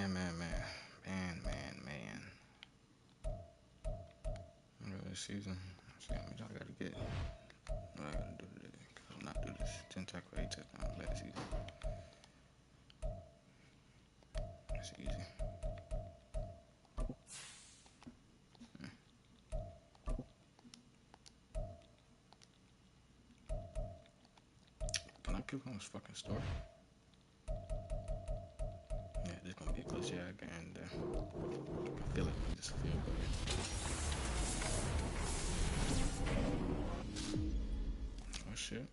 Man. This season, see how much I gotta get. What I gotta do today? Cause I'm not do this 10 tackle 8 touchdowns last season. It's easy. Can I click on this fucking store? Yeah, this gonna be a cliche game, and I feel it. I just feel good. Oh shit.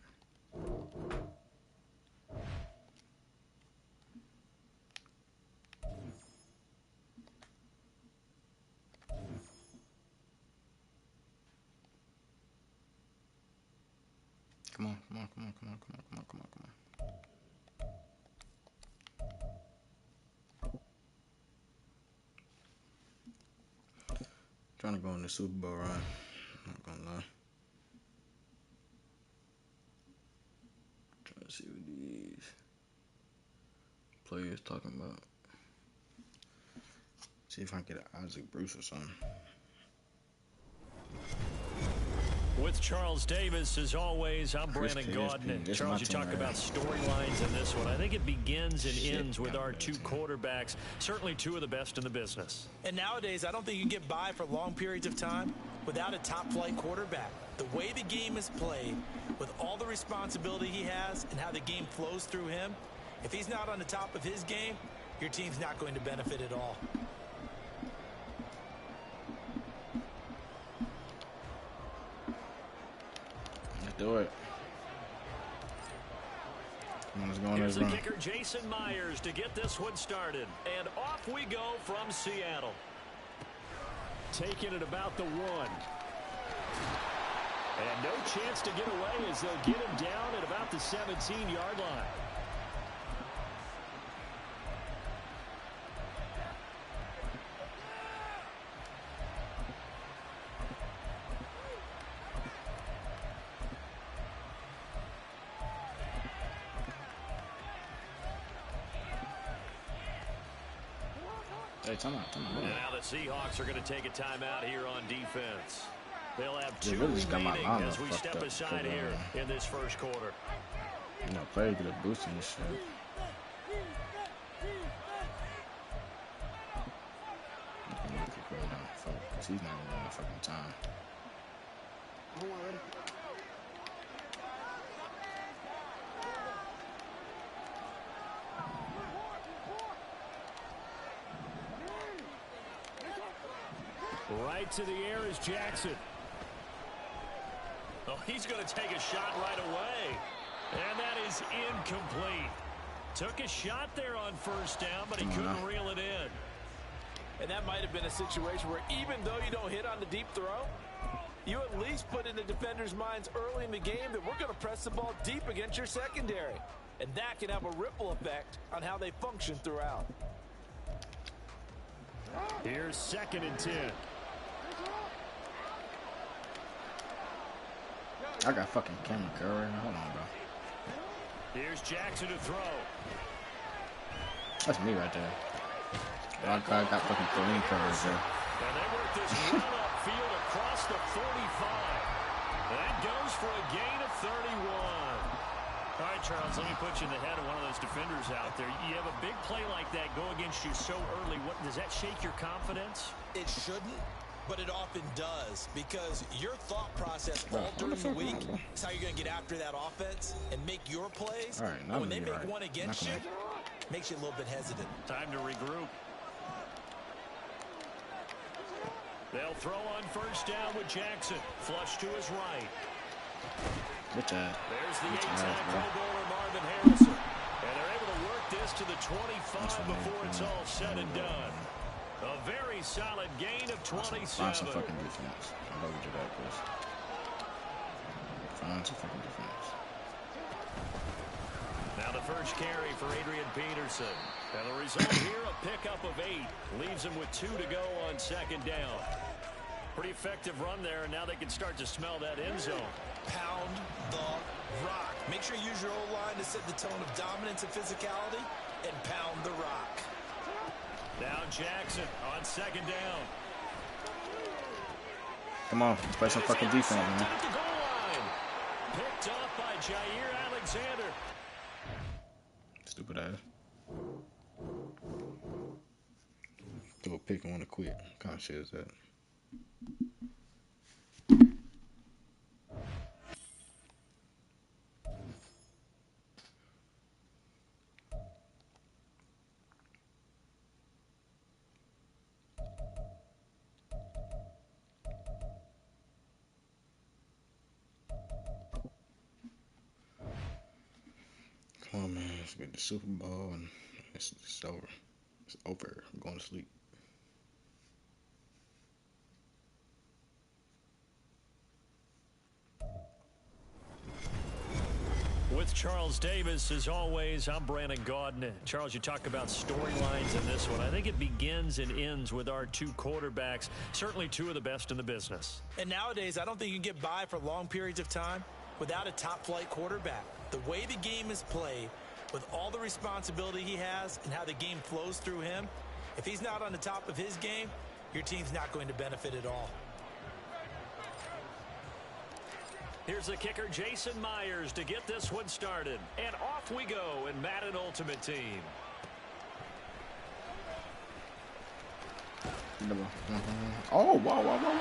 Come on. Trying to go in the Super Bowl run. Not gonna lie. Trying to see what these players talking about. See if I can get an Isaac Bruce or something. With Charles Davis, as always, I'm Brandon Gaudin. And Charles, you talk about storylines in this one. I think it begins and ends with our two quarterbacks, certainly two of the best in the business. And nowadays, I don't think you can get by for long periods of time without a top-flight quarterback. The way the game is played, with all the responsibility he has and how the game flows through him, if he's not on the top of his game, your team's not going to benefit at all. Do it. Here's the kicker, Jason Myers, to get this one started. And off we go from Seattle. Taking it about the 1. And no chance to get away as they'll get him down at about the 17-yard line. Hey, time out. And now the Seahawks are going to take a timeout here on defense. They'll have 2 really remaining as we step aside here in this first quarter. You know, players get a boost in this shit. He's not even doing the fucking time. Right to the air is Jackson. Oh, he's going to take a shot right away. And that is incomplete. Took a shot there on first down, but he couldn't reel it in. And that might have been a situation where even though you don't hit on the deep throw, you at least put in the defenders' minds early in the game that we're going to press the ball deep against your secondary. And that can have a ripple effect on how they function throughout. Here's 2nd and 10. I got fucking camera curry. Hold on, bro. Here's Jackson to throw. That's me right there. I got fucking Kareem curries there. And they work this run upfield across the 45. That goes for a gain of 31. All right, Charles, let me put you in the head of one of those defenders out there. You have a big play like that go against you so early. What does that shake your confidence? It shouldn't, but it often does, because your thought process all during the week is how you're going to get after that offense and make your plays. All right, and when they make one against you, makes you a little bit hesitant. Time to regroup. They'll throw on first down with Jackson. Flush to his right. There's the 8-time Pro Bowler Marvin Harrison. And they're able to work this to the 25 before it's all said and done. A very solid gain of 27. Find some fucking defense. I love you that, Chris. Find some fucking defense. Now the first carry for Adrian Peterson. And the result here, a pickup of 8. Leaves him with 2 to go on 2nd down. Pretty effective run there, and now they can start to smell that end zone. Pound the rock. Make sure you use your O-line to set the tone of dominance and physicality, and pound the rock. Now Jackson on second down. Come on, let's play some fucking defense, man. Picked off by Jair Alexander. Stupid ass. Throw a pick and want to quit. What kind of shit is that? Come on, man. Let's get the Super Bowl and it's over. It's over. I'm going to sleep. With Charles Davis, as always, I'm Brandon Gaudin. Charles, you talk about storylines in this one. I think it begins and ends with our two quarterbacks, certainly two of the best in the business. And nowadays, I don't think you can get by for long periods of time without a top-flight quarterback. The way the game is played, with all the responsibility he has and how the game flows through him, if he's not on the top of his game, your team's not going to benefit at all. Here's the kicker, Jason Myers, to get this one started. And off we go in Madden Ultimate Team. Oh, whoa, whoa, whoa, whoa,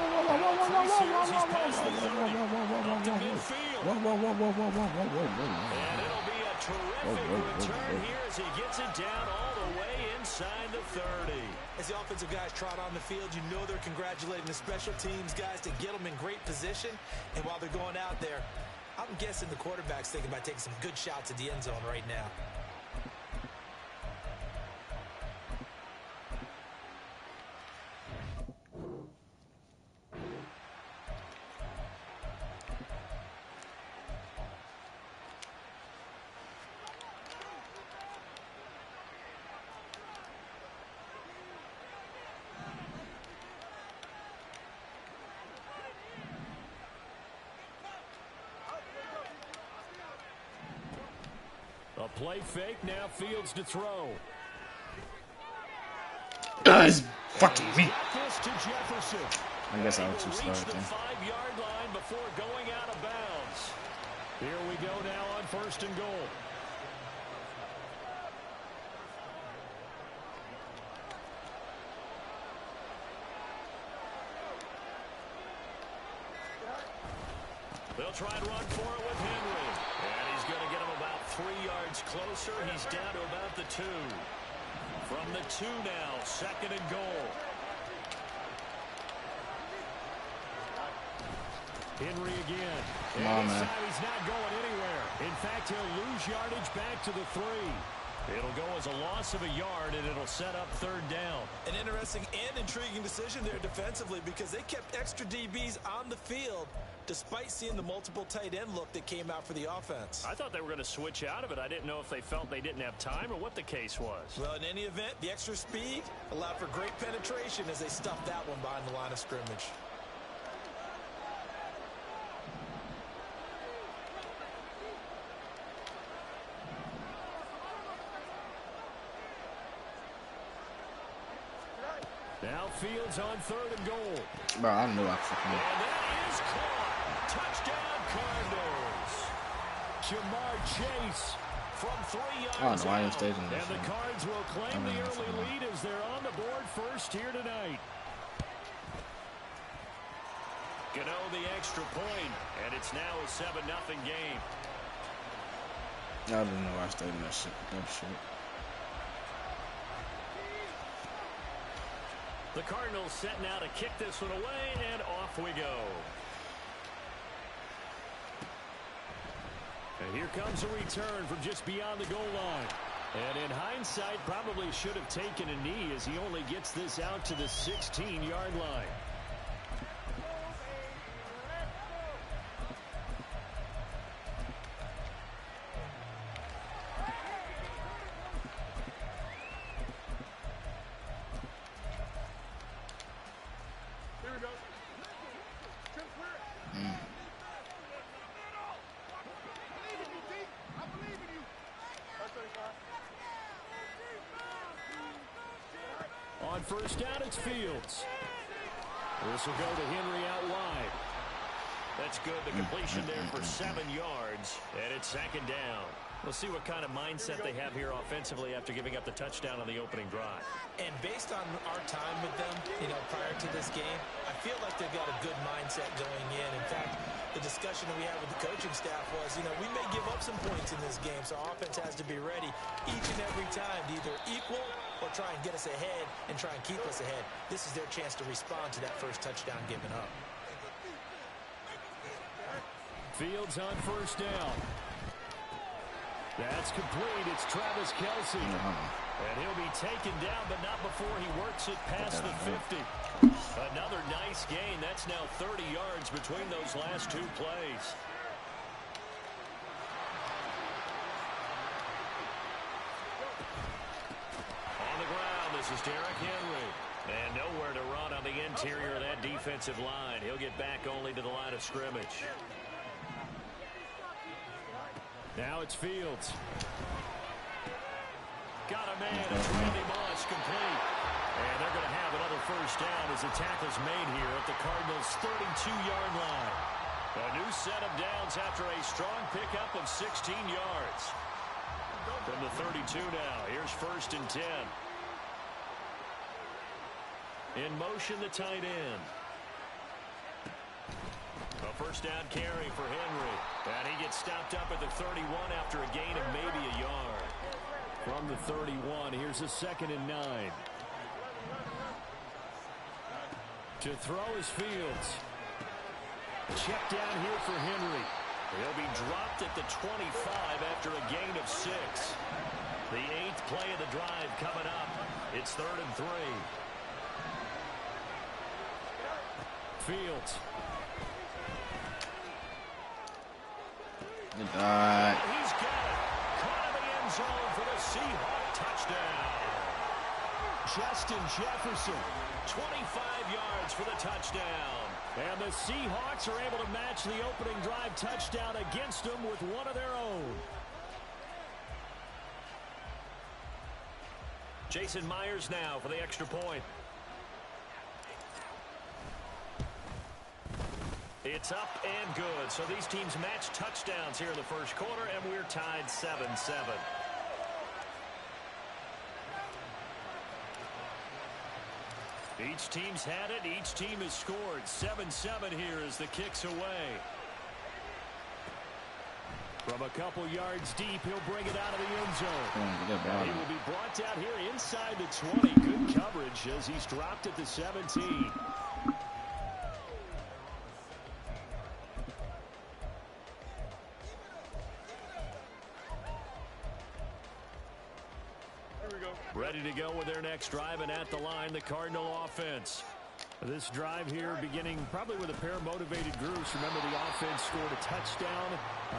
whoa, whoa, whoa, and it'll be a terrific return here as he gets it down all the way inside the 30. As the offensive guys trot on the field, you know they're congratulating the special teams guys to get them in great position. And while they're going out there, I'm guessing the quarterback's thinking about taking some good shots at the end zone right now. A play fake, now Fields to throw. Guys, fucking me. This to Jefferson. I guess I was too slow. Reach the 5-yard line before going out of bounds. Here we go now on 1st and goal. They'll try and run for it with Henry. And he's going to get him about 3 yards closer. He's down to about the 2. From the 2 now, 2nd and goal. Henry again. Come on, man. He's not going anywhere. In fact, he'll lose yardage back to the 3. It'll go as a loss of a yard, and it'll set up 3rd down. An interesting and intriguing decision there defensively because they kept extra DBs on the field despite seeing the multiple tight end look that came out for the offense. I thought they were going to switch out of it. I didn't know if they felt they didn't have time or what the case was. Well, in any event, the extra speed allowed for great penetration as they stuffed that one behind the line of scrimmage. Now Fields on 3rd and goal. Bro, I knew I fucking. And that is caught. Touchdown Cardinals. Jamar Chase from 3 yards I don't know why he out. stays in this And the thing. Cards will claim the early lead as they're on the board first here tonight. Gano the extra point, and it's now a 7-0 game. I didn't know I stayed in that shit. That shit. The Cardinals set now to kick this one away, and off we go. And here comes a return from just beyond the goal line. And in hindsight, probably should have taken a knee as he only gets this out to the 16-yard line. On first down, it's Fields. This will go to Henry out wide. That's good. The completion there for 7 yards, and it's second down. We'll see what kind of mindset they have here offensively after giving up the touchdown on the opening drive. And based on our time with them, prior to this game, I feel like they've got a good mindset going in. In fact, the discussion that we had with the coaching staff was, we may give up some points in this game, so our offense has to be ready each and every time to either equal or try and get us ahead and try and keep us ahead. This is their chance to respond to that first touchdown given up. Fields on first down. That's complete. It's Travis Kelce. And he'll be taken down, but not before he works it past the 50. Another nice gain. That's now 30 yards between those last 2 plays. On the ground, this is Derrick Henry. And nowhere to run on the interior of that defensive line. He'll get back only to the line of scrimmage. Now it's Fields. Got a man. It's Randy Moss complete. And they're going to have another first down as the tackle's made here at the Cardinals' 32-yard line. A new set of downs after a strong pickup of 16 yards. From the 32 now. Here's first and 10. In motion, the tight end. A first down carry for Henry. And he gets stopped up at the 31 after a gain of maybe a yard. From the 31, here's a 2nd and 9. To throw is Fields. Check down here for Henry. He'll be dropped at the 25 after a gain of 6. The 8th play of the drive coming up. It's 3rd and 3. Fields. Good God. He's got it. Caught in the end zone for the Seahawk touchdown. Justin Jefferson, 25 yards for the touchdown. And the Seahawks are able to match the opening drive touchdown against them with one of their own. Jason Myers now for the extra point. It's up and good. So these teams match touchdowns here in the first quarter, and we're tied 7-7. Each team's had it. Each team has scored. 7-7 here as the kick's away. From a couple yards deep, he'll bring it out of the end zone. He will be brought down here inside the 20. Good coverage as he's dropped at the 17. Ready to go with their next drive, and at the line, the Cardinal offense. This drive here beginning probably with a pair of motivated groups. Remember, the offense scored a touchdown.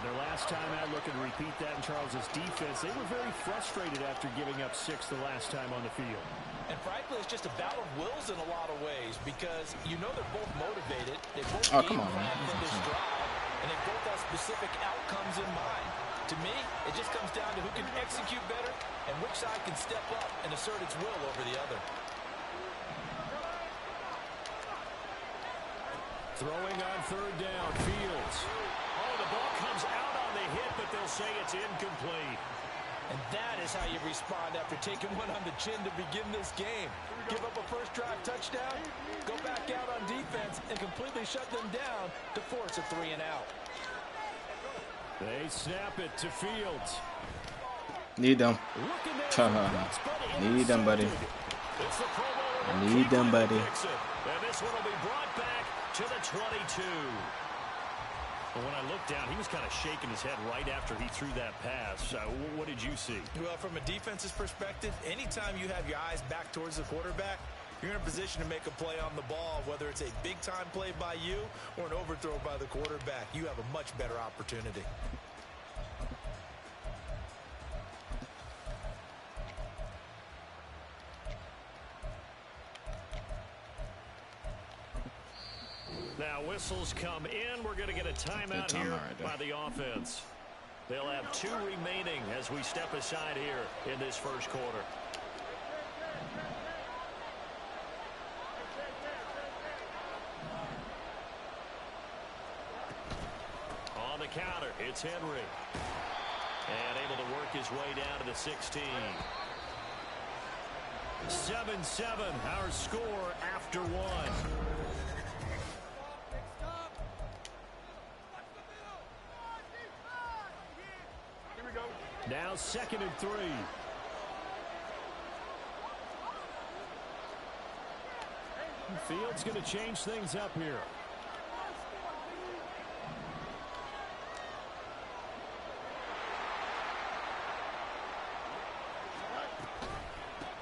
Their last time out, looking to repeat that in Charles's defense. They were very frustrated after giving up 6 the last time on the field. And frankly, it's just a battle of wills in a lot of ways because they're both motivated. They both come on, man. for this drive, and they both have specific outcomes in mind. To me, it just comes down to who can execute better and which side can step up and assert its will over the other. Throwing on 3rd down, Fields. Oh, the ball comes out on the hit, but they'll say it's incomplete. And that is how you respond after taking one on the chin to begin this game. Give up a first drive touchdown, go back out on defense, and completely shut them down to force a 3 and out. They snap it to Fields. Need them. Need them, buddy. Need them, buddy. And this one will be brought back to the 22. Well, when I looked down, he was kind of shaking his head right after he threw that pass. What did you see? Well, from a defense's perspective, anytime you have your eyes back towards the quarterback, you're in a position to make a play on the ball, whether it's a big-time play by you or an overthrow by the quarterback. You have a much better opportunity. Now whistles come in. We're going to get a timeout here by the offense. They'll have 2 remaining as we step aside here in this first quarter. counter. It's Henry. And able to work his way down to the 16. 7-7, our score after one. Now 2nd and 3. Fields going to change things up here.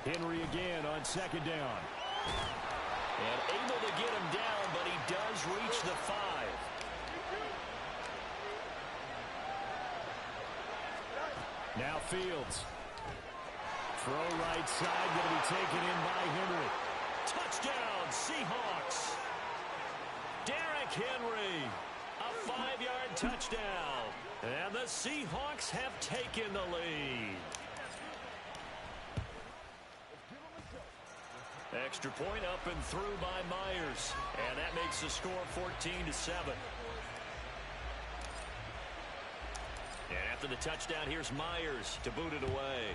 Henry again on 2nd down. And able to get him down, but he does reach the 5. Now Fields. Throw right side, going to be taken in by Henry. Touchdown, Seahawks. Derrick Henry, a 5-yard touchdown. And the Seahawks have taken the lead. Extra point up and through by Myers. And that makes the score 14-7. And after the touchdown, here's Myers to boot it away.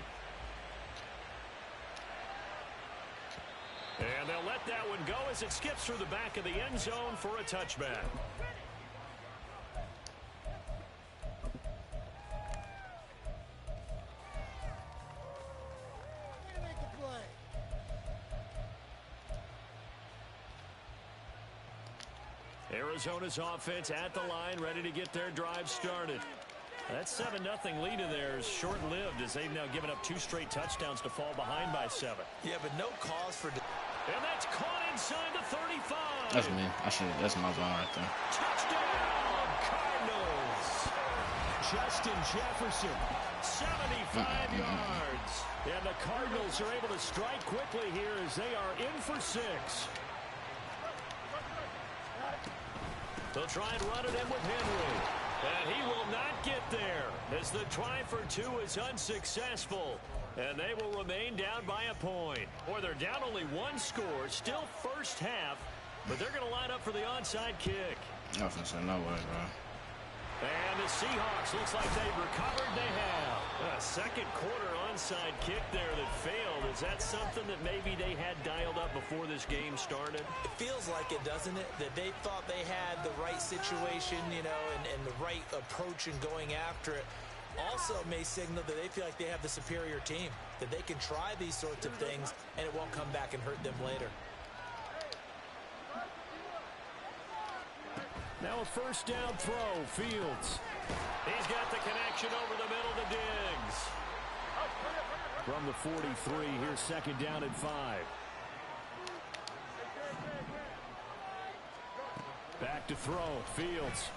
And they'll let that one go as it skips through the back of the end zone for a touchback. Arizona's offense at the line, ready to get their drive started. That 7-0 lead of theirs short-lived as they've now given up 2 straight touchdowns to fall behind by 7. Yeah, but no cause for... And that's caught inside the 35. That's me. That's my zone right there. Touchdown, Cardinals. Justin Jefferson, 75 yards. And the Cardinals are able to strike quickly here as they are in for 6. They'll try and run it in with Henry. And he will not get there as the try for 2 is unsuccessful. And they will remain down by a point. Or they're down only 1 score, still first half, but they're going to line up for the onside kick. I was going to say no way, bro. And the Seahawks, looks like they've recovered. They have. A second quarter onside kick there that failed. Is that something that maybe they had dialed up before this game started? It feels like it, doesn't it? That they thought they had the right situation, you know, and the right approach in going after it. Also may signal that they feel like they have the superior team, that they can try these sorts of things and it won't come back and hurt them later. Now a first down throw, Fields. He's got the connection over the middle to Diggs. From the 43, here's 2nd down and 5. Back to throw, Fields.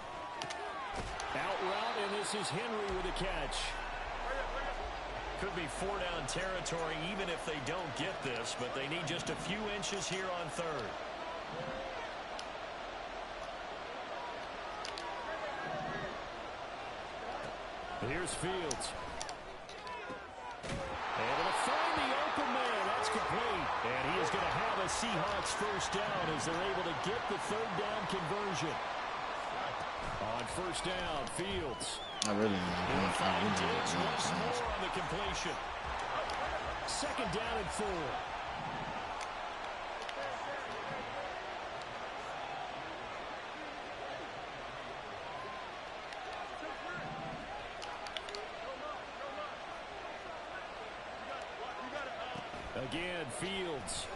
Out route, and this is Henry with a catch. Could be 4-down territory even if they don't get this, but they need just a few inches here on 3rd. Here's Fields. Able to find the open man. That's complete. And he is going to have a Seahawks first down as they're able to get the 3rd down conversion. On first down, Fields. I really need to once more on the completion. 2nd down and 4. Again, Fields.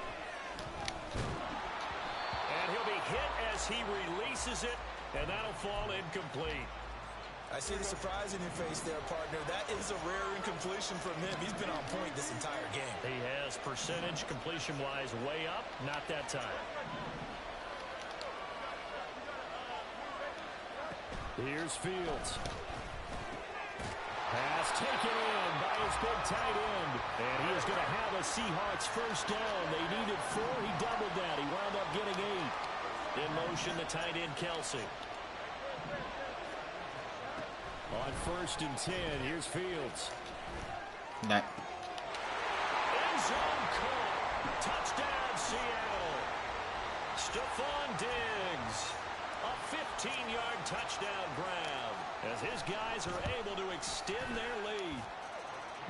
And he'll be hit as he releases it, and that'll fall incomplete. I see the surprise in your face there, partner. That is a rare incompletion from him. He's been on point this entire game. He has percentage completion-wise way up, not that time. Here's Fields. Pass taken in by his big tight end. And he is going to have a Seahawks first down. They needed 4. He doubled that. He wound up getting 8. In motion, the tight end, Kelsey. On 1st and 10, here's Fields. That. End zone caught. Touchdown, Seattle. Stephon Diggs. A 15-yard touchdown ground as his guys are able to extend their lead.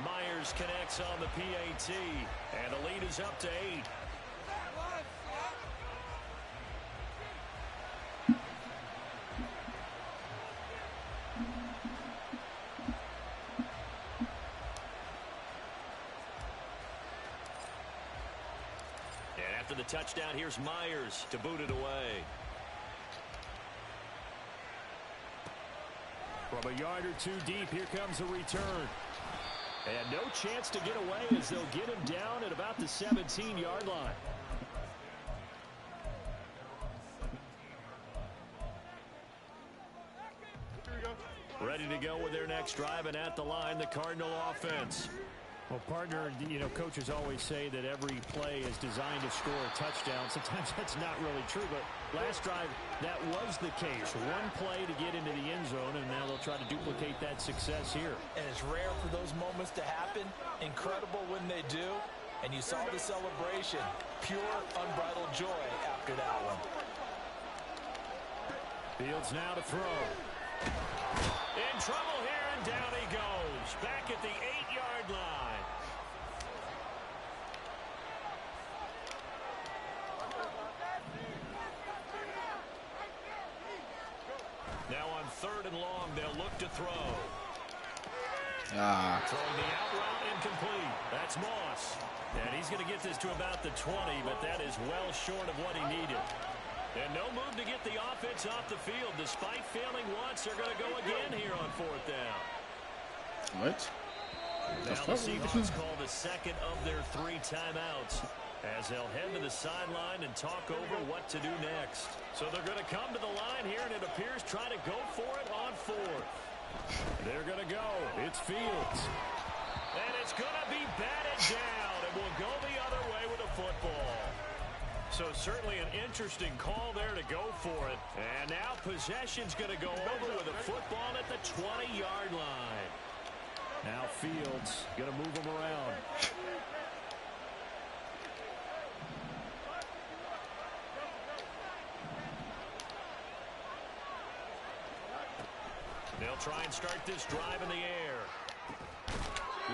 Myers connects on the PAT, and the lead is up to 8. And after the touchdown, here's Myers to boot it away. From a yard or two deep, here comes a return. And no chance to get away as they'll get him down at about the 17-yard line. Ready to go with their next drive, and at the line, the Cardinal offense. Well, partner, you know, coaches always say that every play is designed to score a touchdown. Sometimes that's not really true, but last drive, that was the case. One play to get into the end zone, and now they'll try to duplicate that success here. And it's rare for those moments to happen. Incredible when they do. And you saw the celebration. Pure, unbridled joy after that one. Fields now to throw. In trouble here, and down he goes. Back at the 8-yard line. Now on 3rd and long, they'll look to throw. Throwing the out route incomplete. That's Moss. And he's going to get this to about the 20, but that is well short of what he needed. And no move to get the offense off the field. Despite failing once, they're going to go again here on 4th down. What? Now the Seahawks call the second of their 3 timeouts as they'll head to the sideline and talk over what to do next. So they're going to come to the line here, and it appears try to go for it on 4th. They're going to go. It's Fields. And it's going to be batted down, and will go the other way with a football. So certainly an interesting call there to go for it. And now possession's going to go over with a football at the 20-yard line. Now Fields going to move him around. They'll try and start this drive in the air.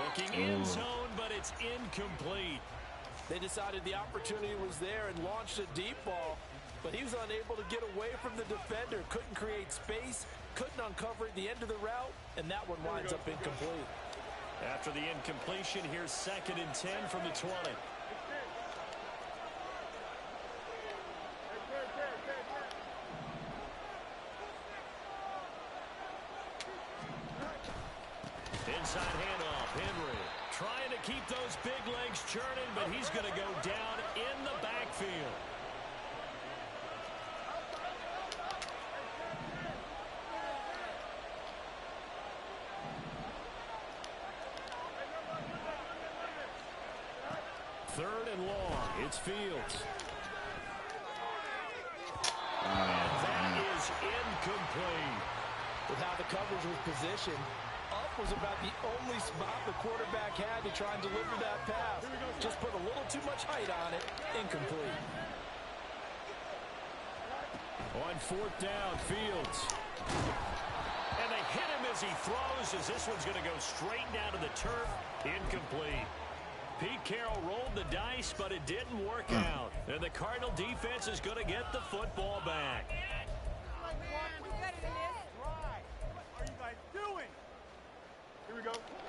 Looking in zone, but it's incomplete. They decided the opportunity was there and launched a deep ball, but he was unable to get away from the defender. Couldn't create space, couldn't uncover at the end of the route, and that one winds up incomplete. After the incompletion, here's 2nd and 10 from the 20. Inside handoff, Henry trying to keep those big legs churning, but he's going to go down in the backfield. Third and long, it's Fields. And that is incomplete. With how the coverage was positioned, up was about the only spot the quarterback had to try and deliver that pass. Just put a little too much height on it. Incomplete. On 4th down, Fields. And they hit him as he throws, as this one's going to go straight down to the turf. Incomplete. Pete Carroll rolled the dice, but it didn't work out. And the Cardinal defense is going to get the football back.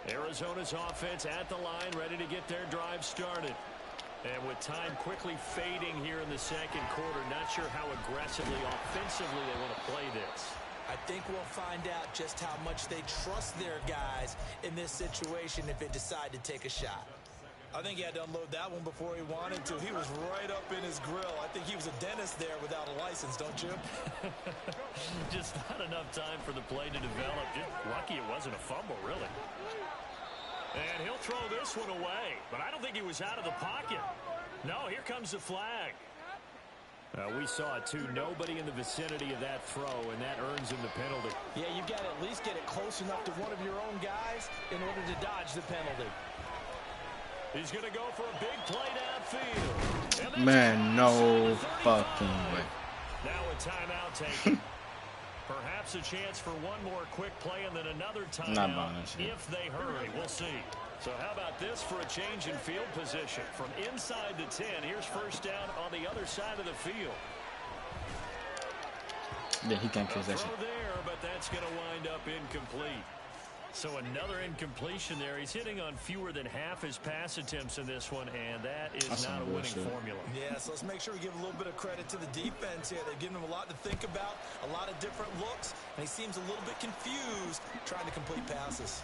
Arizona's offense at the line, ready to get their drive started. And with time quickly fading here in the 2nd quarter, not sure how aggressively, offensively they want to play this. I think we'll find out just how much they trust their guys in this situation if they decide to take a shot. I think he had to unload that one before he wanted to. He was right up in his grill. I think he was a dentist there without a license, don't you? Just not enough time for the play to develop. Just lucky it wasn't a fumble, really. And he'll throw this one away, but I don't think he was out of the pocket. No, here comes the flag. We saw it, too. Nobody in the vicinity of that throw, and that earns him the penalty. Yeah, you've got to at least get it close enough to one of your own guys in order to dodge the penalty. He's going to go for a big play downfield. Man, no fucking way. Now a timeout taken. Perhaps a chance for one more quick play and then another timeout if they hurry. We'll see. So how about this for a change in field position? From inside the 10, here's first down on the other side of the field. Yeah, he can't catch that shit. Throw there, but that's going to wind up incomplete. So another incompletion there. He's hitting on fewer than half his pass attempts in this one, and that is not a winning formula. Yeah, so let's make sure we give a little bit of credit to the defense here. They've given him a lot to think about, a lot of different looks, and he seems a little bit confused trying to complete passes.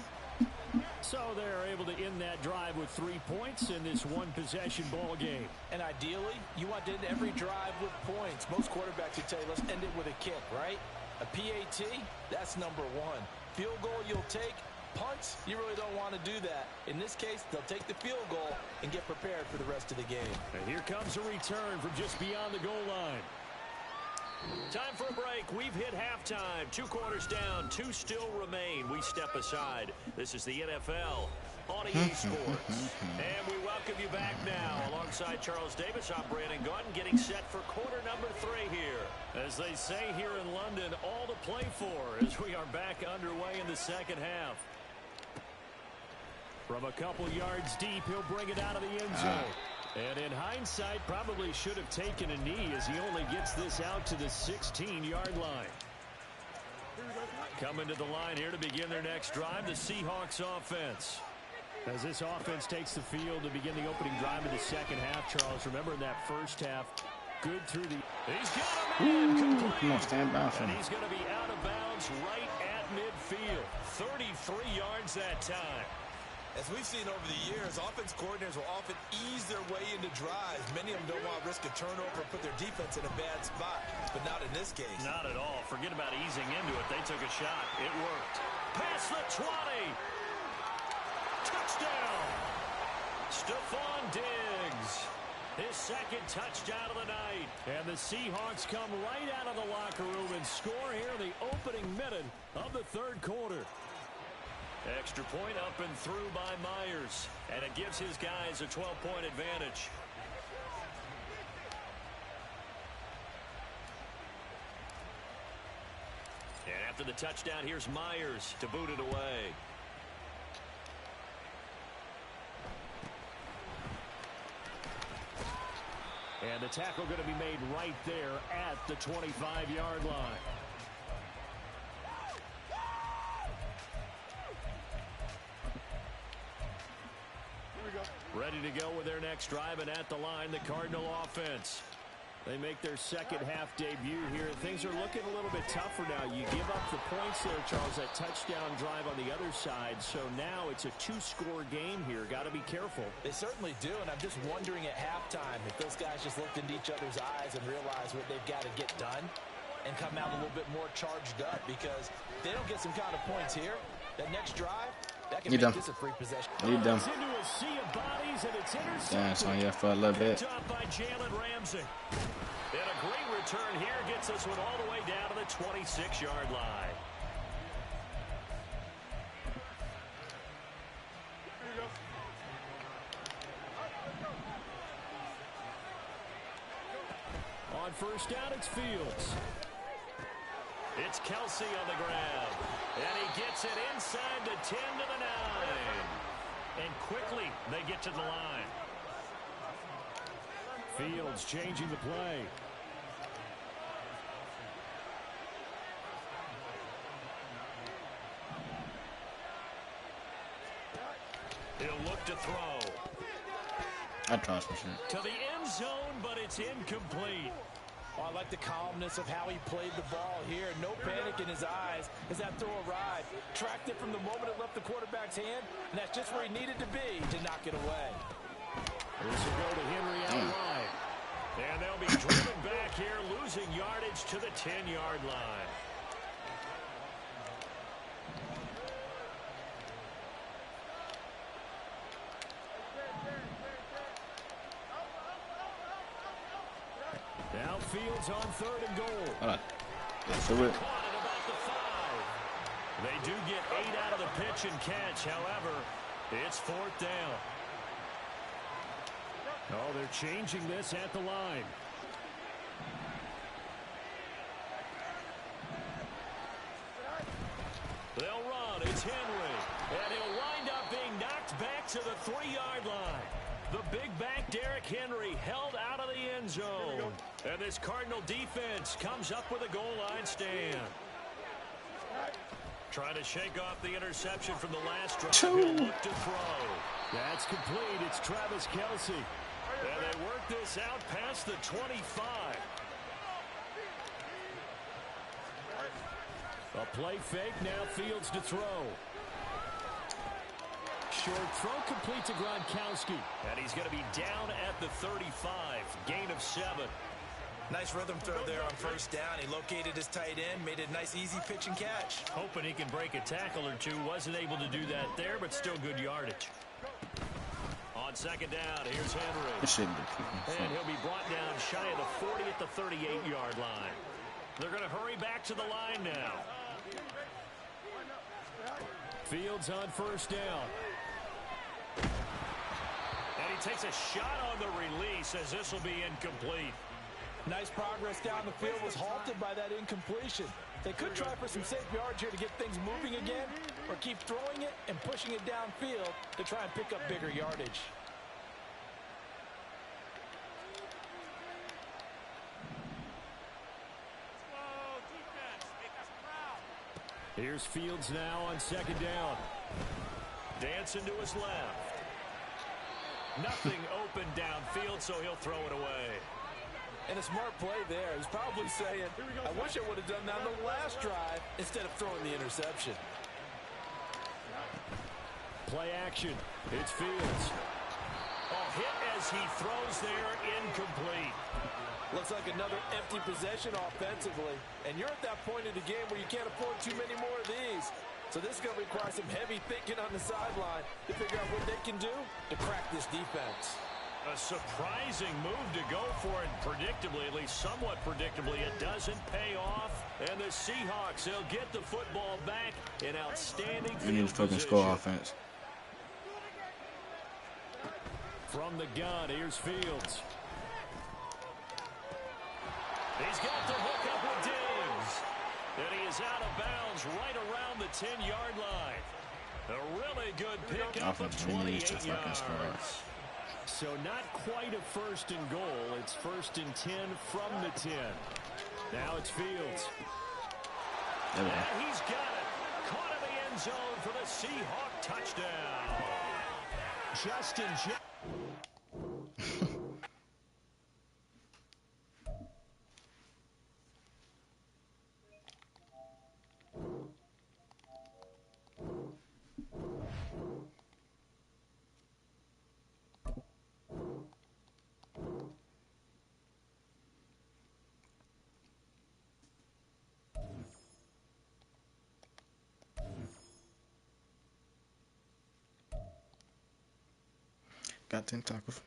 So they're able to end that drive with 3 points in this one-possession ball game. And ideally, you want to end every drive with points. Most quarterbacks would tell you, let's end it with a kick, right? A PAT, that's number one. Field goal you'll take. Punts, you really don't want to do that. In this case, they'll take the field goal and get prepared for the rest of the game. And here comes a return from just beyond the goal line. Time for a break. We've hit halftime. 2 quarters down. 2 still remain. We step aside. This is the NFL on EA Sports. And we welcome you back now. Alongside Charles Davis, I'm Brandon Gordon, getting set for quarter number 3 here. As they say here in London, all to play for as we are back underway in the second half. From a couple yards deep, he'll bring it out of the end zone. And in hindsight, probably should have taken a knee as he only gets this out to the 16-yard line. Coming to the line here to begin their next drive, the Seahawks offense. As this offense takes the field to begin the opening drive of the second half, Charles, remember in that first half, good through the... He's got a man complete. Come on, stand by for And him. he's going to be out of bounds right at midfield. 33 yards that time. As we've seen over the years, offense coordinators will often ease their way into drives. Many of them don't want to risk a turnover or put their defense in a bad spot, but not in this case. Not at all. Forget about easing into it. They took a shot. It worked. Past the 20. Touchdown. Stephon Diggs. His second touchdown of the night. And the Seahawks come right out of the locker room and score here in the opening minute of the third quarter. Extra point up and through by Myers. And it gives his guys a 12-point advantage. And after the touchdown, here's Myers to boot it away. And the tackle going to be made right there at the 25-yard line. Ready to go with their next drive, and at the line, the Cardinal offense. They make their second half debut here. Things are looking a little bit tougher now. You give up the points there, Charles, that touchdown drive on the other side. So now it's a 2-score game here. Got to be careful. They certainly do, and I'm just wondering at halftime if those guys just looked into each other's eyes and realized what they've got to get done and come out a little bit more charged up, because if they don't get some kind of points here, that next drive, that can make this a free possession. Need them. It's into a sea of bodies, and it's intercepted. Damn, it's on here for a little bit. Picked up by Jalen Ramsey. And a great return here gets this one all the way down to the 26-yard line. On first down, it's Fields. It's Kelsey on the grab. And he gets it inside the 10 to the 9. And quickly, they get to the line. Fields changing the play. He'll look to throw. I trust for sure. To the end zone, but it's incomplete. Oh, I like the calmness of how he played the ball here. No panic in his eyes as that throw arrived. Tracked it from the moment it left the quarterback's hand, and that's just where he needed to be to knock it away. This will go to Henry out wide. And they'll be driven back here, losing yardage to the 10-yard line. Now Fields on 3rd and goal. Hold on. Let's do it. Caught at about the 5. They do get 8 out of the pitch and catch. However, it's 4th down. Oh, they're changing this at the line. They'll run. It's Henry. And he'll wind up being knocked back to the 3-yard line. The big back, Derrick Henry, held out of the end zone. And this Cardinal defense comes up with a goal line stand. Trying to shake off the interception from the last drive. He'll look to throw. That's complete. It's Travis Kelce. And they work this out past the 25. A play fake. Now Fields to throw. Short throw complete to Gronkowski. And he's going to be down at the 35. Gain of 7. Nice rhythm throw there on first down. He located his tight end, made it a nice, easy pitch and catch. Hoping he can break a tackle or two. Wasn't able to do that there, but still good yardage. On second down, here's Henry. And he'll be brought down shy of the 40 at the 38-yard line. They're going to hurry back to the line now. Fields on first down. And he takes a shot on the release as this will be incomplete. Nice progress down the field, was halted by that incompletion. They could try for some safe yards here to get things moving again, or keep throwing it and pushing it downfield to try and pick up bigger yardage. Here's Fields now on second down. Dancing to his left. Nothing open downfield, so he'll throw it away. And a smart play there. He's probably saying, I wish I would have done that on the last drive instead of throwing the interception. Play action. It's Fields. Oh, hit as he throws there, incomplete. Looks like another empty possession offensively. And you're at that point in the game where you can't afford too many more of these. So this is going to require some heavy thinking on the sideline to figure out what they can do to crack this defense. A surprising move to go for it, predictably, at least somewhat predictably. It doesn't pay off. And the Seahawks, they'll get the football back in outstanding field We need to fucking score offense. From the gun, here's Fields. He's got the hook up with Diggs. And he is out of bounds right around the 10-yard line. A really good pickup of 28 yards. So not quite a first and goal. It's first and 10 from the 10. Now it's Fields. And he's got it. Caught in the end zone for the Seahawk touchdown. Justin Got 10 tacos.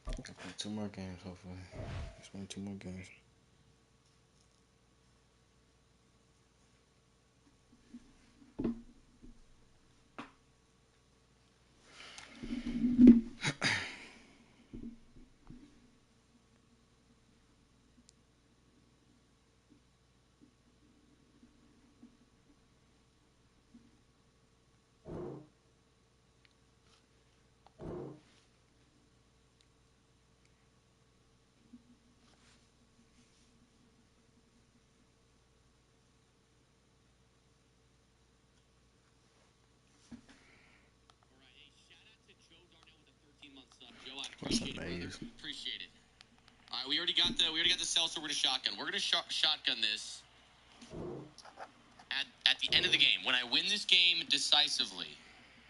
I'll play 2 more games, hopefully. Just win 2 more games. Appreciate it. All right, we already got the seltzer. We're gonna shotgun. We're gonna shotgun this at the end of the game when I win this game decisively.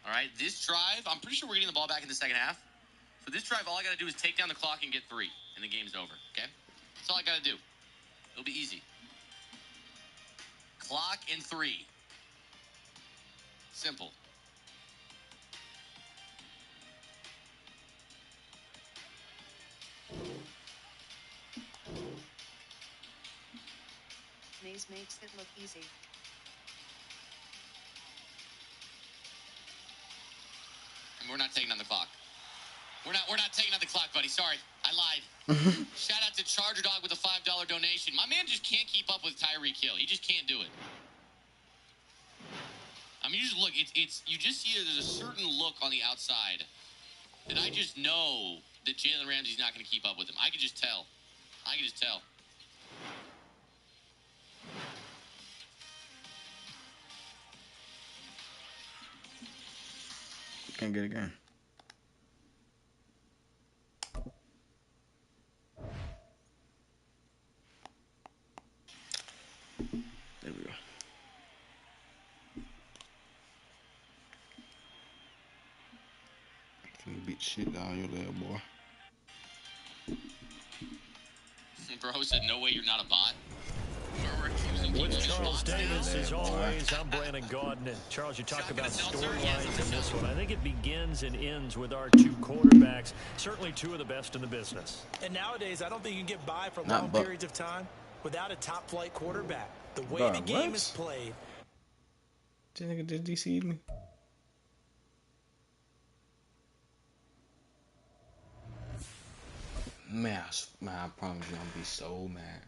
All right, this drive, I'm pretty sure we're getting the ball back in the second half. So this drive, all I gotta do is take down the clock and get 3, and the game's over. Okay, that's all I gotta do. It'll be easy. Clock in 3. Simple. Maze makes it look easy. And we're not taking on the clock. We're not taking out the clock, buddy. Sorry, I lied. Shout out to Charger Dog with a $5 donation. My man just can't keep up with Tyreek Hill. He just can't do it. I mean, you just look. It's you just see there's a certain look on the outside that I just know that Jalen Ramsey's not going to keep up with him. I can just tell. I can just tell. Can't get it again. There we go. Finna beat shit down your little boy. Bro said, no way you're not a bot. With Charles Davis, as always, I'm Brandon Gaudin. And Charles, you talk about storylines in this one. I think it begins and ends with our two quarterbacks, certainly two of the best in the business. And nowadays, I don't think you can get by for long periods of time without a top-flight quarterback. The way the game is played. This nigga just DC'd me. Man, I promise you, I'm gonna be so mad.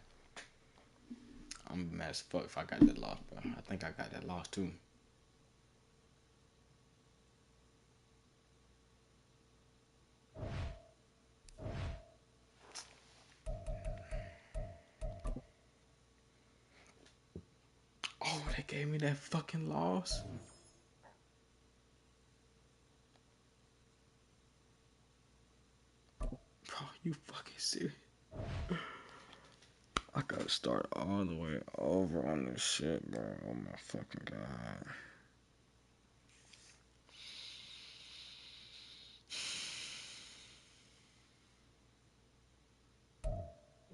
I'm mad as fuck if I got that loss, bro. I think I got that loss too. Oh, they gave me that fucking loss. Bro, you fucking serious? I gotta start all the way over on this shit, bro. Oh my fucking god.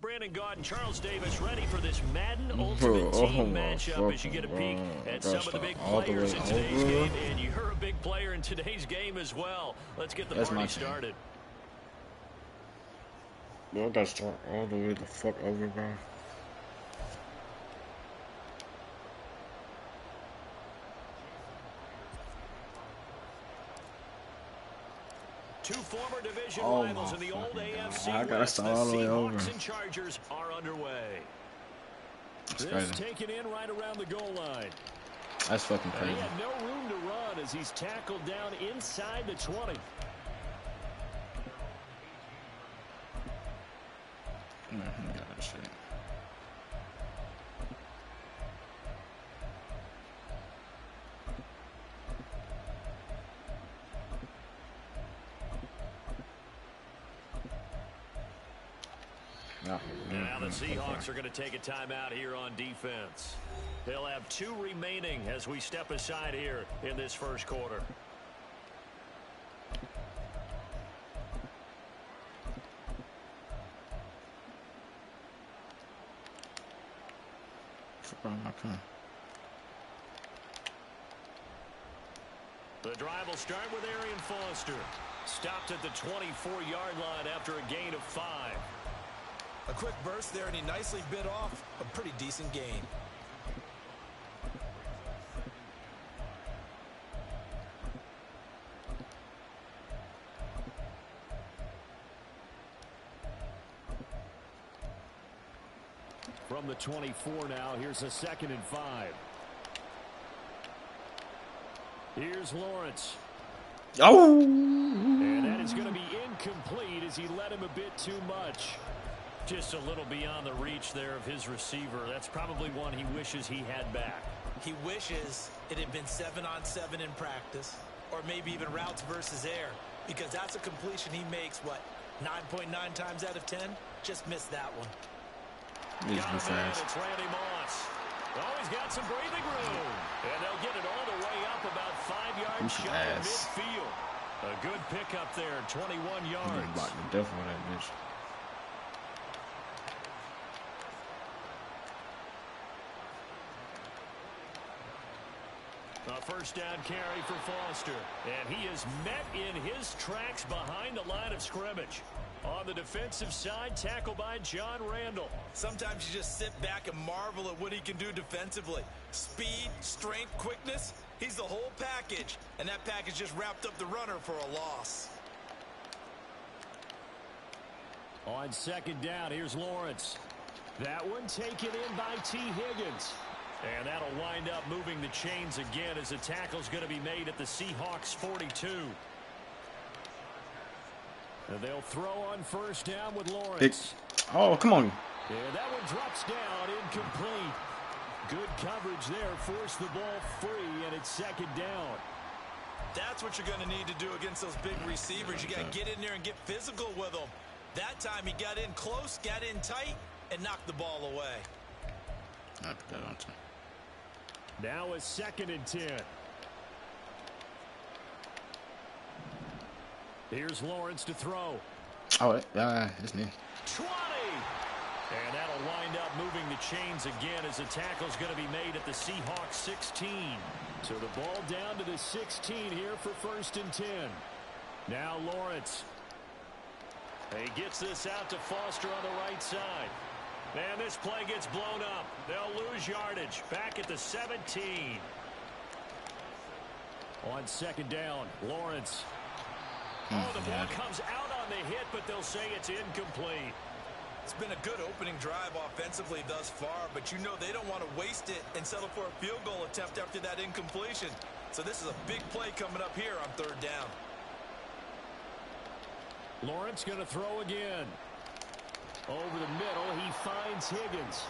Brandon Gaudin, Charles Davis ready for this Madden Ultimate Team matchup as you get a peek at some of the big players in today's game. And you're a big player in today's game as well. Let's get the party started. Bro, I gotta start all the way the fuck over, bro. Two former division rivals in the old AFC. I gotta start all the way over. The Seahawks and Chargers are underway. This taken in right around the goal line. That's fucking crazy. He had no room to run as he's tackled down inside the 20. God, shit. Now the Seahawks are going to take a timeout here on defense. They'll have 2 remaining as we step aside here in this first quarter. The drive will start with Arian Foster. Stopped at the 24-yard line after a gain of 5. A quick burst there, and he nicely bit off a pretty decent gain. From the 24 now, here's a 2nd and 5. Here's Lawrence. Oh! And that is going to be incomplete as he led him a bit too much. Just a little beyond the reach there of his receiver. That's probably one he wishes he had back. He wishes it had been 7-on-7 in practice, or maybe even routes versus air, because that's a completion he makes, what, 9.9 times out of 10? Just missed that one. He's fast. It's Randy Moss. Oh, he's got some breathing room. And they'll get it all the way up about 5 yards shy of midfield. A good pickup there, 21 yards. Block the death of that bitch. A first down carry for Foster. And he is met in his tracks behind the line of scrimmage. On the defensive side, tackled by John Randall. Sometimes you just sit back and marvel at what he can do defensively. Speed, strength, quickness. He's the whole package. And that package just wrapped up the runner for a loss. On second down, here's Lawrence. That one taken in by T. Higgins. And that'll wind up moving the chains again as the tackle's going to be made at the Seahawks 42. And they'll throw on first down with Lawrence. Oh, come on. And that one drops down, incomplete. Good coverage there, forced the ball free, and it's second down. That's what you're going to need to do against those big receivers. You got to get in there and get physical with them. That time he got in close, got in tight, and knocked the ball away. I put that on time. Now a second and 10. Here's Lawrence to throw. Oh, it's me. 20. And that'll wind up moving the chains again as the tackle's going to be made at the Seahawks 16. So the ball down to the 16 here for first and 10. Now Lawrence. He gets this out to Foster on the right side. Man, this play gets blown up. They'll lose yardage. Back at the 17. On second down, Lawrence. Oh, the ball comes out on the hit, but they'll say it's incomplete. It's been a good opening drive offensively thus far, but you know they don't want to waste it and settle for a field goal attempt after that incompletion. So this is a big play coming up here on third down. Lawrence going to throw again. Over the middle, he finds Higgins.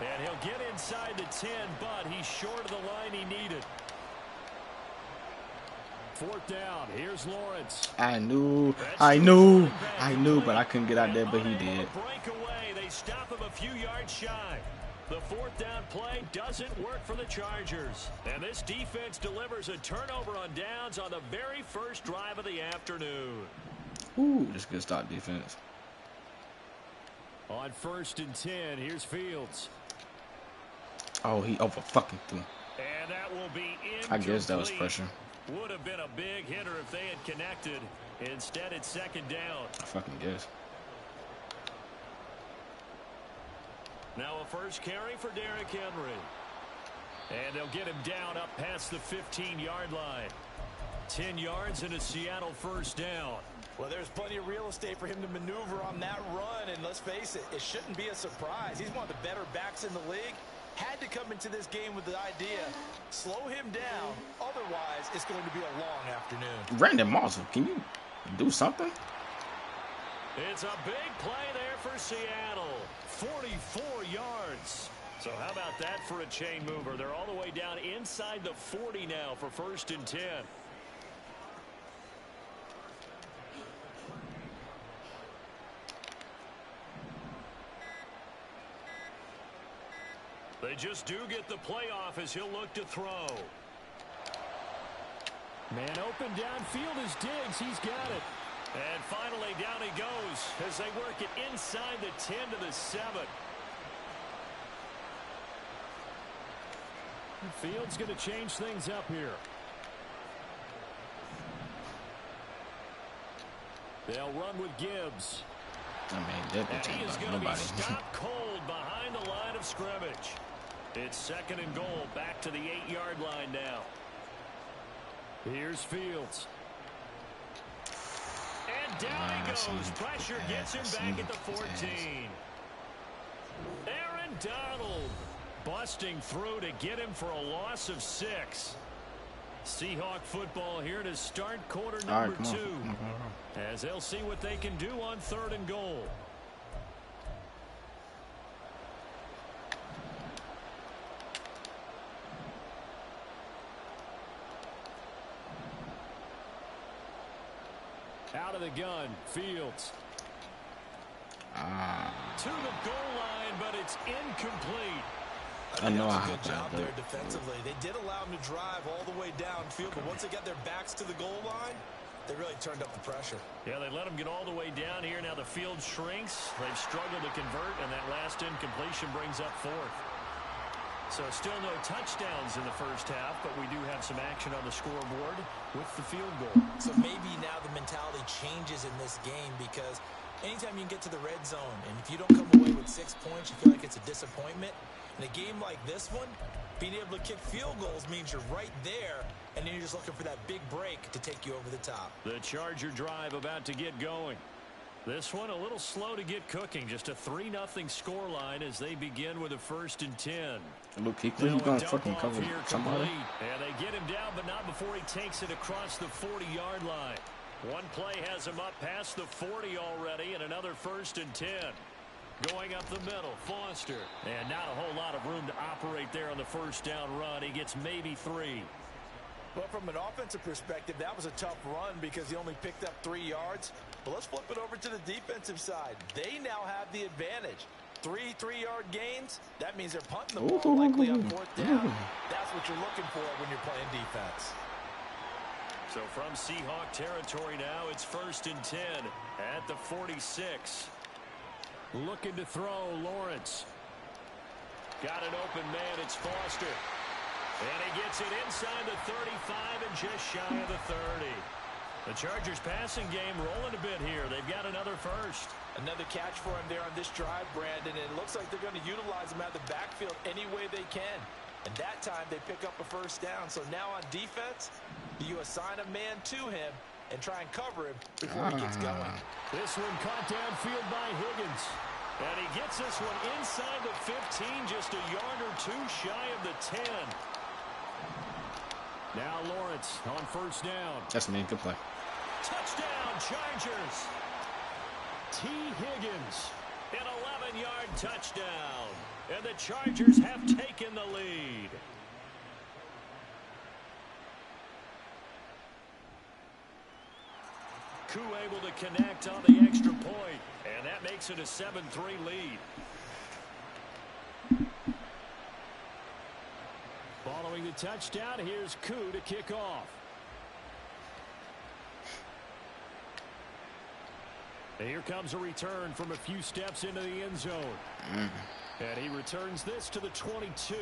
And he'll get inside the 10, but he's short of the line he needed. Fourth down, here's Lawrence. I knew, but I couldn't get out there, but he did. Breakaway, they stop him a few yards shy. The fourth down play doesn't work for the Chargers. And this defense delivers a turnover on downs on the very first drive of the afternoon. Ooh, that's good stop defense. On first and 10, here's Fields. Oh, he over fucking threw. And that will be incomplete. I guess that was pressure. Would have been a big hitter if they had connected. Instead, it's second down. I fucking guess. Now a first carry for Derrick Henry. And they'll get him down up past the 15-yard line. 10 yards and a Seattle first down. Well, there's plenty of real estate for him to maneuver on that run, and let's face it, it shouldn't be a surprise. He's one of the better backs in the league. Had to come into this game with the idea, slow him down, otherwise it's going to be a long afternoon. Brandon Moss, can you do something? It's a big play there for Seattle. 44 yards. So how about that for a chain mover? They're all the way down inside the 40 now for first and 10. They just do get the playoff as he'll look to throw. Man open downfield is Diggs. He's got it. And finally down he goes as they work it inside the 10 to the 7. Fields going to change things up here. They'll run with Gibbs. I mean, they're And he is about going to be nobody. stopped cold behind the line of scrimmage. It's second and goal, back to the 8-yard line now. Here's Fields. And down he goes. Pressure gets him back at the 14. Aaron Donald busting through to get him for a loss of 6. Seahawk football here to start quarter number 2. As they'll see what they can do on third and goal. Out of the gun, Fields. To the goal line, but it's incomplete. I know I good have job that. there defensively. They did allow him to drive all the way downfield, but once they got their backs to the goal line, they really turned up the pressure. Yeah, they let him get all the way down here. Now the field shrinks. They've struggled to convert, and that last incompletion brings up fourth. So still no touchdowns in the first half, but we do have some action on the scoreboard with the field goal. So maybe now the mentality changes in this game because anytime you can get to the red zone, and if you don't come away with 6 points, you feel like it's a disappointment. In a game like this one, being able to kick field goals means you're right there, and then you're just looking for that big break to take you over the top. The Charger drive about to get going. This one a little slow to get cooking. Just a 3-0 scoreline as they begin with a 1st and 10. Look, he's gonna fucking cover somebody. And they get him down, but not before he takes it across the 40-yard line. One play has him up past the 40 already, and another 1st and 10. Going up the middle, Foster. And not a whole lot of room to operate there on the first down run. He gets maybe 3. Well, from an offensive perspective, that was a tough run because he only picked up 3 yards. But let's flip it over to the defensive side. They now have the advantage. 3 3-yard gains. That means they're punting the ball likely on 4th down. That's what you're looking for when you're playing defense. So from Seahawk territory now, it's 1st and 10 at the 46. Looking to throw, Lawrence. Got an open man, it's Foster. And he gets it inside the 35 and just shy of the 30. The Chargers passing game rolling a bit here. They've got another 1st. Another catch for him there on this drive, Brandon. It looks like they're going to utilize him out of the backfield any way they can. And that time they pick up a 1st down. So now on defense, you assign a man to him and try and cover him before he gets going. This one caught downfield by Higgins. And he gets this one inside the 15, just a yard or 2 shy of the 10. Now Lawrence on 1st down. That's me. Good play. Touchdown, Chargers. T. Higgins, an 11-yard touchdown. And the Chargers have taken the lead. Koo able to connect on the extra point. And that makes it a 7-3 lead. Following the touchdown, here's Koo to kick off. And here comes a return from a few steps into the end zone. And he returns this to the 22.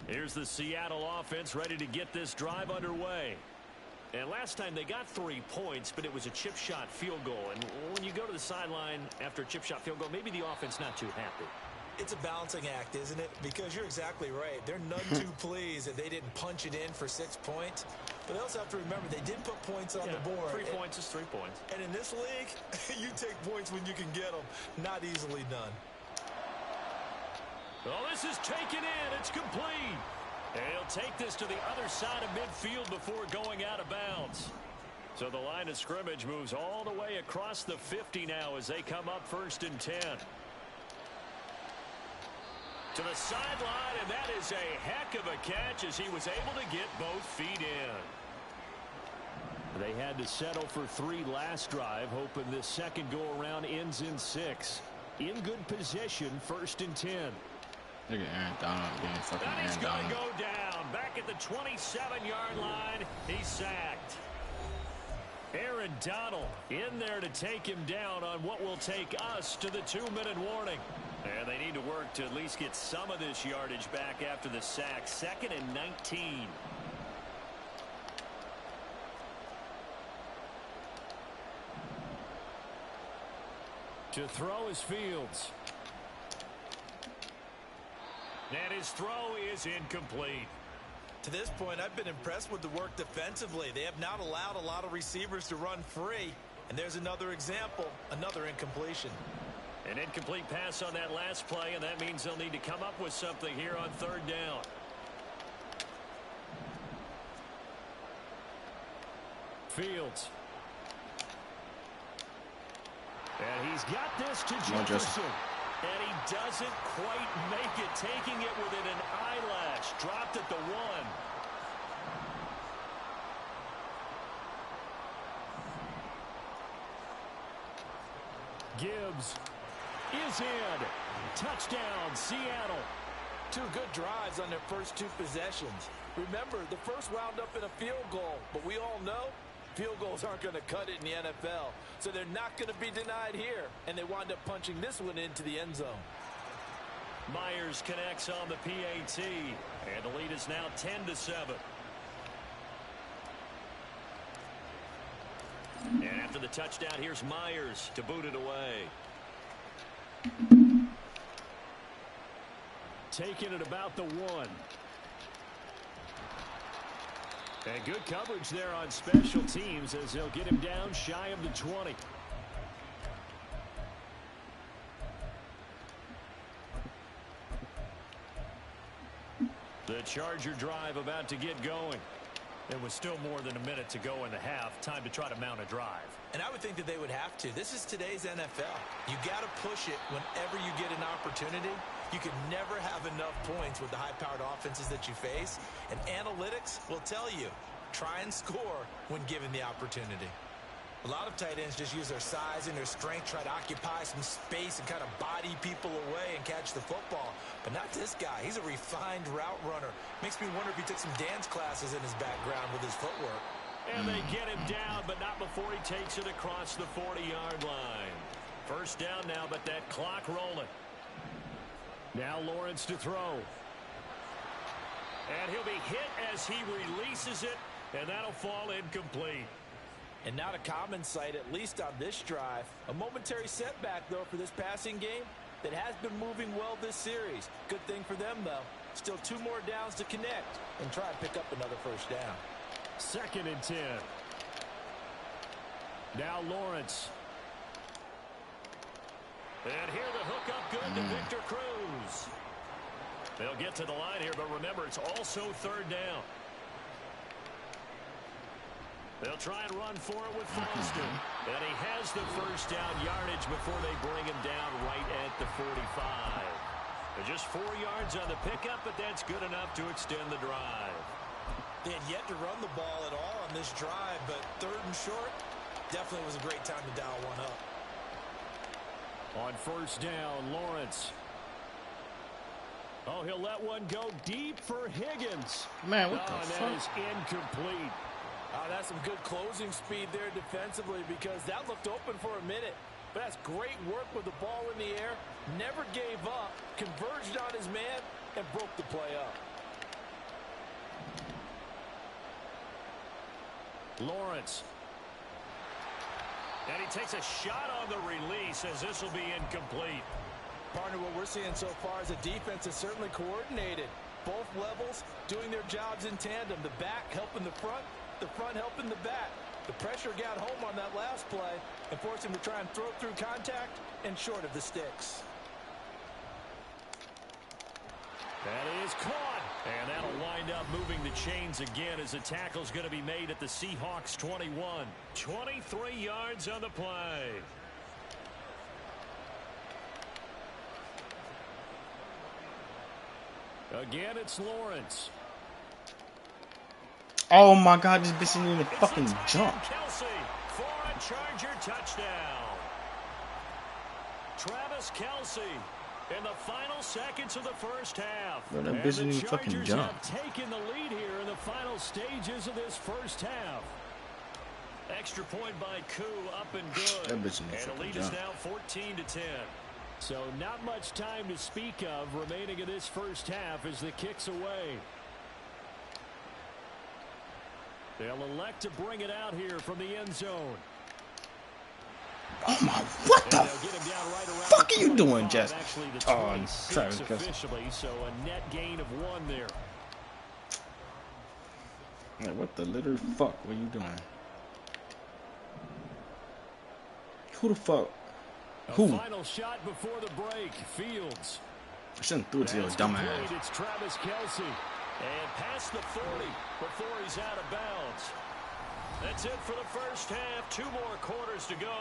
Here's the Seattle offense ready to get this drive underway. And last time they got 3 points, but it was a chip shot field goal. And when you go to the sideline after a chip shot field goal, maybe the offense not too happy. It's a balancing act, isn't it? Because you're exactly right. They're none too pleased that they didn't punch it in for 6 points. But they also have to remember they did put points on the board. 3 points is 3 points. And in this league, you take points when you can get them. Not easily done. Well, this is taken in. It's complete. And he'll take this to the other side of midfield before going out of bounds. So the line of scrimmage moves all the way across the 50 now as they come up 1st and 10. To the sideline, and that is a heck of a catch as he was able to get both feet in. They had to settle for 3 last drive, hoping this second go-around ends in 6. In good position, 1st and 10. Look at Aaron Donald getting fucking Now he's Aaron going to Donald. go down. Back at the 27-yard line, he's sacked. Aaron Donald in there to take him down on what will take us to the 2-minute warning. And they need to work to at least get some of this yardage back after the sack. 2nd and 19. To throw is Fields. And his throw is incomplete. To this point, I've been impressed with the work defensively. They have not allowed a lot of receivers to run free. And there's another example, another incompletion. An incomplete pass on that last play, and that means they'll need to come up with something here on 3rd down. Fields. And he's got this to Jefferson. And he doesn't quite make it, taking it within an eyelash. Dropped at the 1. Gibbs is in. Touchdown, Seattle. 2 good drives on their first 2 possessions. Remember, the first wound up in a field goal, but we all know field goals aren't going to cut it in the NFL. So they're not going to be denied here, and they wind up punching this one into the end zone. Myers connects on the PAT, and the lead is now 10-7. And after the touchdown. Here's Myers to boot it away. Taking it about the 1. And good coverage there on special teams as they'll get him down shy of the 20. The Charger drive about to get going. There was still more than a minute to go in the half. Time to try to mount a drive. And I would think that they would have to. This is today's NFL. You got to push it whenever you get an opportunity. You can never have enough points with the high-powered offenses that you face. And analytics will tell you, try and score when given the opportunity. A lot of tight ends just use their size and their strength, try to occupy some space and kind of body people away and catch the football. But not this guy. He's a refined route runner. Makes me wonder if he took some dance classes in his background with his footwork. And they get him down, but not before he takes it across the 40-yard line. First down now, but that clock rolling. Now Lawrence to throw. And he'll be hit as he releases it, and that'll fall incomplete. And not a common sight, at least on this drive. A momentary setback, though, for this passing game that has been moving well this series. Good thing for them, though. Still 2 more downs to connect and try to pick up another first down. 2nd and 10. Now Lawrence. And here the hook up good to Victor Cruz. They'll get to the line here, but remember, it's also 3rd down. They'll try and run for it with Foster. And he has the first down yardage before they bring him down right at the 45. They're just 4 yards on the pickup, but that's good enough to extend the drive. They had yet to run the ball at all on this drive, but 3rd and short definitely was a great time to dial one up. On first down, Lawrence. Oh, he'll let one go deep for Higgins. Man, what the fuck? That is incomplete. That's some good closing speed there defensively because that looked open for a minute. But that's great work with the ball in the air. Never gave up, converged on his man, and broke the play up. Lawrence. And he takes a shot on the release as this will be incomplete. Partner, what we're seeing so far is the defense is certainly coordinated. Both levels doing their jobs in tandem. The back helping the front helping the back. The pressure got home on that last play and forced him to try and throw through contact and short of the sticks. That is caught. And that'll wind up moving the chains again as the tackle's going to be made at the Seahawks 21. 23 yards on the play. Again, it's Lawrence. Oh my God, this bitch didn't even fucking jump. Kelsey for a Charger touchdown. Travis Kelsey in the final seconds of the first half. Bro, that bitch didn't even fucking jump. Have taken the lead here in the final stages of this first half. Extra point by Koo, up and good. That bitch didn't and the fucking lead jump. is now 14-10. So not much time to speak of remaining in this first half as the kick's away. They'll elect to bring it out here from the end zone. Oh my, what the fuck are you doing, Jess? Oh, Travis Kelsey. Officially, so a net gain of 1 there. Like, what the literal fuck were you doing? Who the fuck? Who? Final shot before the break. Fields. I shouldn't do it to your dumb ass. It's Travis Kelsey. And past the 40 before he's out of bounds. That's it for the first half. 2 more quarters to go.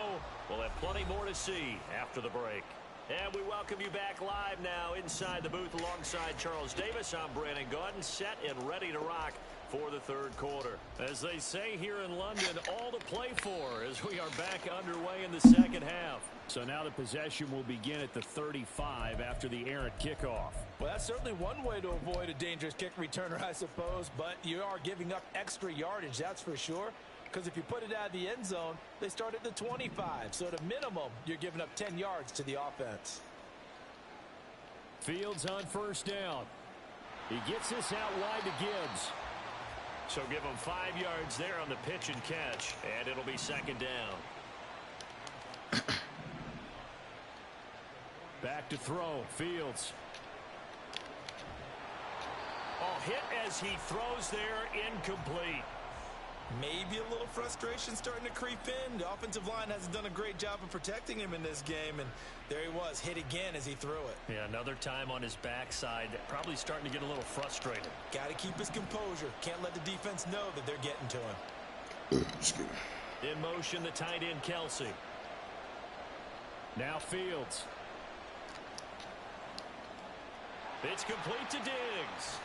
We'll have plenty more to see after the break. And we welcome you back live now inside the booth alongside Charles Davis. I'm Brandon Gaudin, set and ready to rock for the 3rd quarter. As they say here in London, all to play for as we are back underway in the 2nd half. So now the possession will begin at the 35 after the errant kickoff. Well, that's certainly one way to avoid a dangerous kick returner, I suppose, but you are giving up extra yardage, that's for sure. Because if you put it out of the end zone, they start at the 25. So at a minimum, you're giving up 10 yards to the offense. Fields on first down. He gets this out wide to Gibbs. So give him 5 yards there on the pitch and catch, and it'll be 2nd down. Back to throw. Fields. Oh, hit as he throws there, incomplete. Maybe a little frustration starting to creep in. The offensive line hasn't done a great job of protecting him in this game, and there he was, hit again as he threw it. Yeah, another time on his backside, probably starting to get a little frustrated. Got to keep his composure. Can't let the defense know that they're getting to him. In motion, the tight end, Kelsey. Now Fields. It's complete to Diggs.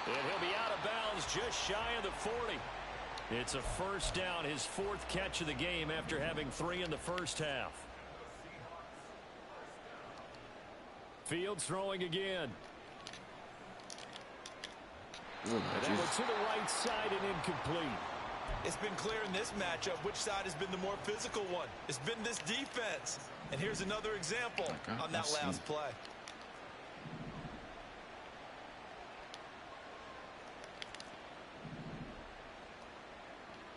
And he'll be out of bounds just shy of the 40. It's a first down, his fourth catch of the game after having 3 in the first half. Fields throwing again. And that one to the right side and incomplete. It's been clear in this matchup which side has been the more physical one. It's been this defense. And here's another example on that last play.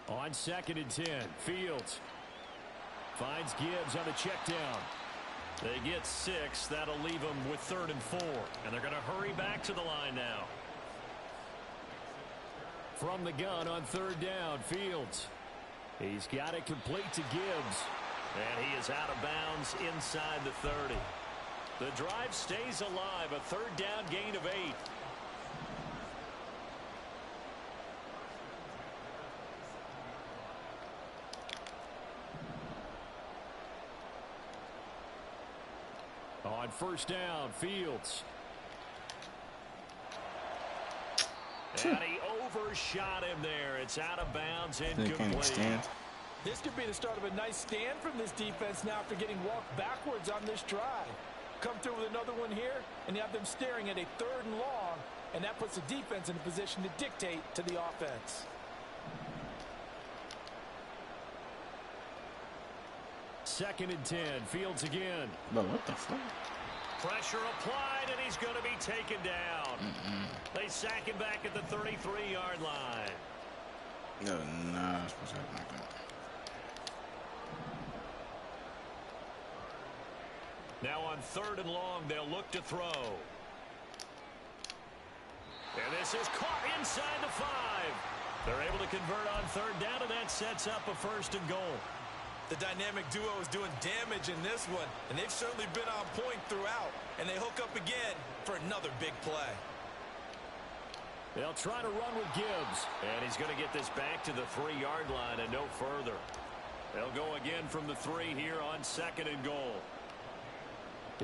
On 2nd and 10, Fields finds Gibbs on the check down. They get 6. That'll leave them with 3rd and 4. And they're going to hurry back to the line now. From the gun on 3rd down, Fields. He's got it complete to Gibbs. And he is out of bounds inside the 30. The drive stays alive. A 3rd down gain of 8. On 1st down, Fields. And he overshot him there. It's out of bounds, incomplete. This could be the start of a nice stand from this defense now after getting walked backwards on this drive. Come through with another one here, and you have them staring at a 3rd and long, and that puts the defense in a position to dictate to the offense. Second and 10, Fields again. But what the fuck? Pressure applied, and he's going to be taken down. They sack him back at the 33-yard line. No, nah, it's supposed to happen like that. Now on 3rd and long, they'll look to throw. And this is caught inside the 5. They're able to convert on 3rd down, and that sets up a 1st and goal. The dynamic duo is doing damage in this one, and they've certainly been on point throughout. And they hook up again for another big play. They'll try to run with Gibbs. And he's going to get this back to the 3-yard line and no further. They'll go again from the 3 here on 2nd and goal.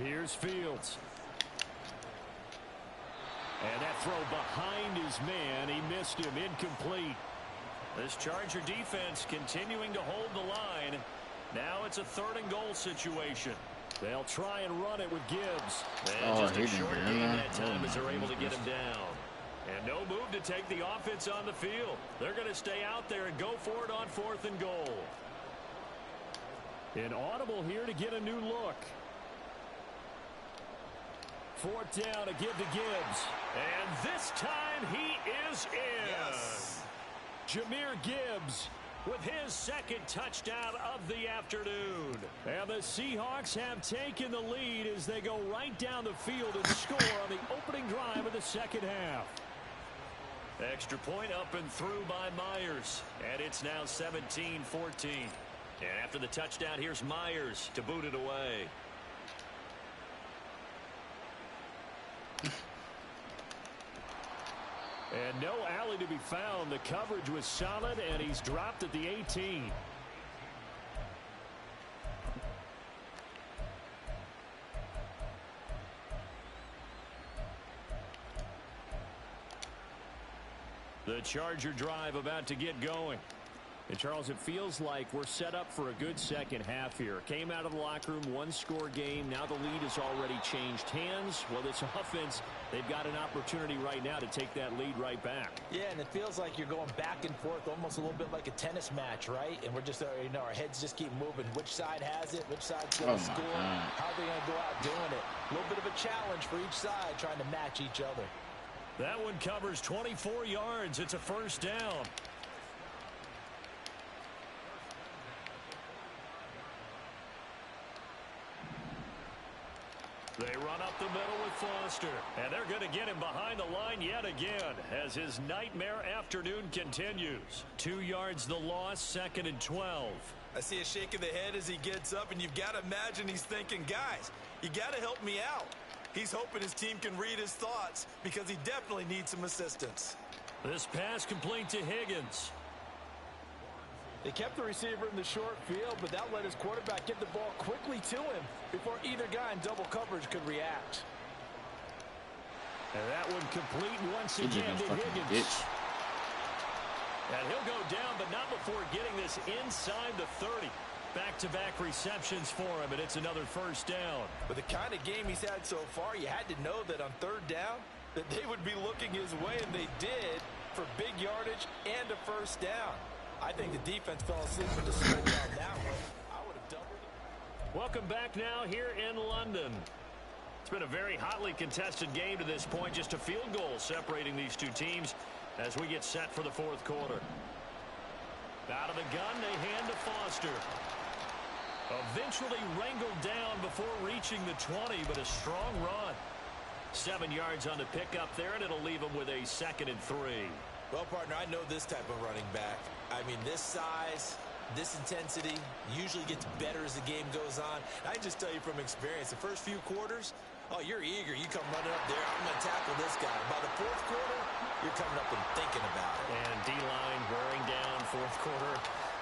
Here's Fields. And that throw behind his man. He missed him, incomplete. This Charger defense continuing to hold the line. Now it's a 3rd and goal situation. They'll try and run it with Gibbs. And just a short game that time as they're able to get him down. And no move to take the offense on the field. They're going to stay out there and go for it on 4th and goal. An audible here to get a new look. 4th down to give to Gibbs. And this time he is in. Yes. Jahmyr Gibbs with his 2nd touchdown of the afternoon. And the Seahawks have taken the lead as they go right down the field and score on the opening drive of the 2nd half. Extra point up and through by Myers. And it's now 17-14. And after the touchdown, here's Myers to boot it away. And no alley to be found. The coverage was solid, and he's dropped at the 18. The Charger drive about to get going. And Charles, it feels like we're set up for a good 2nd half here. Came out of the locker room, 1-score game. Now the lead has already changed hands. Well, this offense, they've got an opportunity right now to take that lead right back. Yeah, and it feels like you're going back and forth almost a little bit like a tennis match, right? And we're just, our heads just keep moving. Which side has it? Which side's going to score? How are they going to go out doing it? A little bit of a challenge for each side trying to match each other. That one covers 24 yards. It's a 1st down. They run up the middle with Foster. And they're going to get him behind the line yet again as his nightmare afternoon continues. 2 yards the loss, 2nd and 12. I see a shake of the head as he gets up, and you've got to imagine he's thinking, guys, you got to help me out. He's hoping his team can read his thoughts because he definitely needs some assistance. This pass complete to Higgins. They kept the receiver in the short field, but that let his quarterback get the ball quickly to him before either guy in double coverage could react. And that one complete once again to Higgins. And he'll go down, but not before getting this inside the 30. Back-to-back receptions for him, and it's another first down. With the kind of game he's had so far, you had to know that on 3rd down, that they would be looking his way, and they did, for big yardage and a first down. I think the defense fell asleep with the slow down that one. I would have doubled it. Welcome back now here in London. It's been a very hotly contested game to this point. Just a field goal separating these two teams as we get set for the 4th quarter. Out of the gun, they hand to Foster. Eventually wrangled down before reaching the 20, but a strong run. 7 yards on the pickup there, and it'll leave him with a 2nd and 3. Well, partner, I know this type of running back. I mean, this size, this intensity usually gets better as the game goes on. I can just tell you from experience, the first few quarters, oh, you're eager. You come running up there, I'm going to tackle this guy. By the 4th quarter, you're coming up and thinking about it. And D-line wearing down 4th quarter.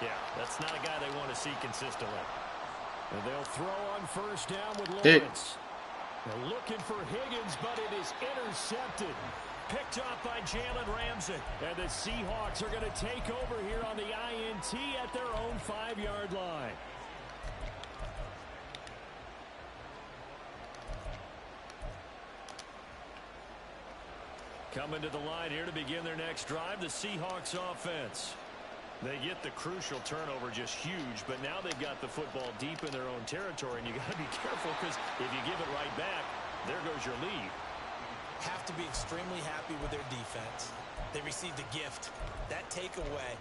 Yeah, that's not a guy they want to see consistently. And they'll throw on first down with Lawrence. They're looking for Higgins, but it is intercepted. Picked off by Jalen Ramsey. And the Seahawks are going to take over here on the INT at their own 5-yard line. Coming to the line here to begin their next drive, the Seahawks offense. They get the crucial turnover, just huge, but now they've got the football deep in their own territory, and you got to be careful because if you give it right back, there goes your lead. Have to be extremely happy with their defense. They received a gift. That takeaway,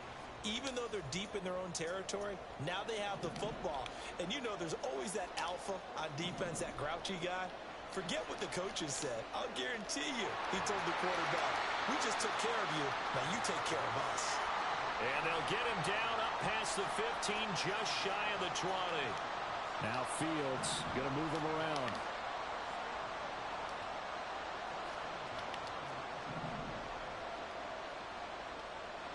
even though they're deep in their own territory, now they have the football. And you know there's always that alpha on defense, that grouchy guy. Forget what the coaches said. I'll guarantee you, he told the quarterback, we just took care of you, now you take care of us. And they'll get him down up past the 15, just shy of the 20. Now Fields going to move him around.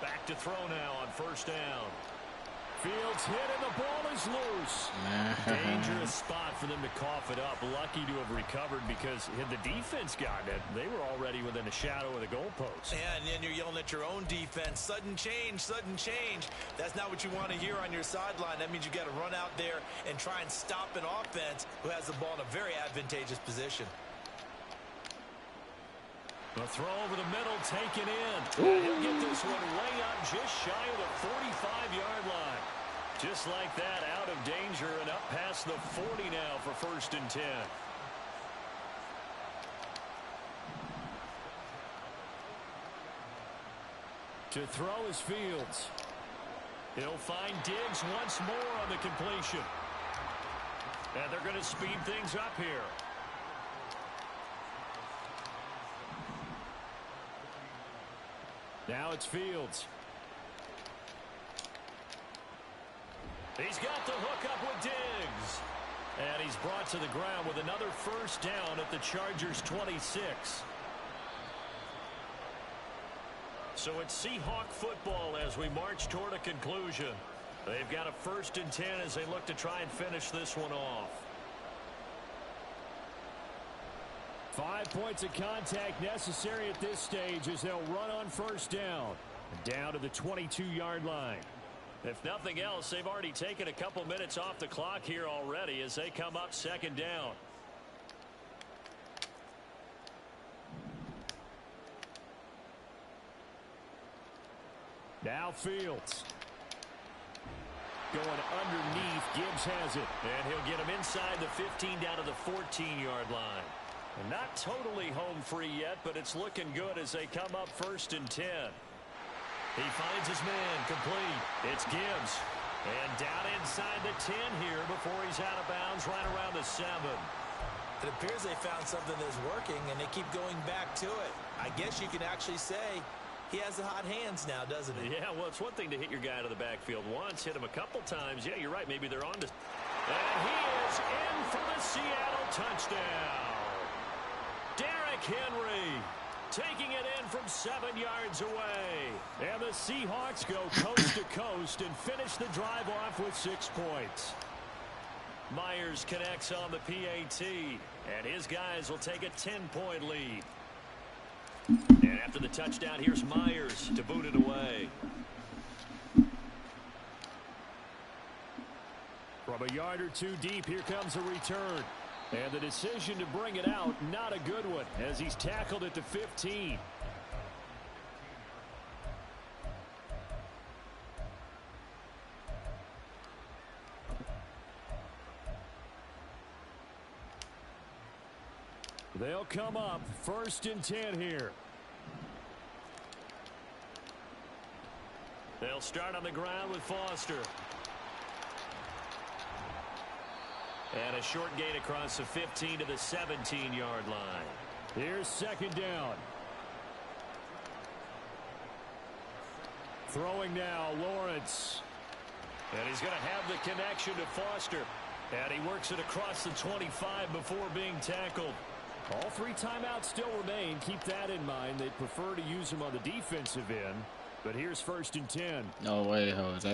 Back to throw now on first down. Fields hit and the ball is loose. Dangerous spot for them to cough it up. Lucky to have recovered because had the defense gotten it, they were already within a shadow of the goalpost. And then you're yelling at your own defense. Sudden change, sudden change. That's not what you want to hear on your sideline. That means you got to run out there and try and stop an offense who has the ball in a very advantageous position. The throw over the middle, taken in. He'll get this one way up just shy of the 45-yard line. Just like that, out of danger and up past the 40 now for 1st and 10. To throw is Fields. He'll find Diggs once more on the completion. And they're going to speed things up here. Now it's Fields. He's got the hook up with Diggs. And he's brought to the ground with another first down at the Chargers' 26. So it's Seahawk football as we march toward a conclusion. They've got a 1st and 10 as they look to try and finish this one off. 5 points of contact necessary at this stage as they'll run on first down. Down to the 22-yard line. If nothing else, they've already taken a couple minutes off the clock here already as they come up 2nd down. Now Fields. Going underneath, Gibbs has it. And he'll get him inside the 15 down to the 14-yard line. And not totally home free yet, but it's looking good as they come up 1st and 10. He finds his man complete. It's Gibbs. And down inside the 10 here before he's out of bounds right around the 7. It appears they found something that's working, and they keep going back to it. I guess you can actually say he has the hot hands now, doesn't he? Yeah, well, it's one thing to hit your guy out of the backfield once, hit him a couple times. Yeah, you're right. Maybe they're on to... And he is in for the Seattle touchdown. Derrick Henry taking it in from 7 yards away. And the Seahawks go coast to coast and finish the drive off with 6 points. Myers connects on the PAT, and his guys will take a 10-point lead. And after the touchdown, here's Myers to boot it away. From a yard or two deep, here comes a return. And the decision to bring it out, not a good one, as he's tackled at the 15. They'll come up 1st and 10 here. They'll start on the ground with Foster. And a short gain across the 15 to the 17-yard line. Here's 2nd down. Throwing now, Lawrence. And he's going to have the connection to Foster. And he works it across the 25 before being tackled. All 3 timeouts still remain. Keep that in mind. They prefer to use him on the defensive end. But here's 1st and 10. No way, Jose.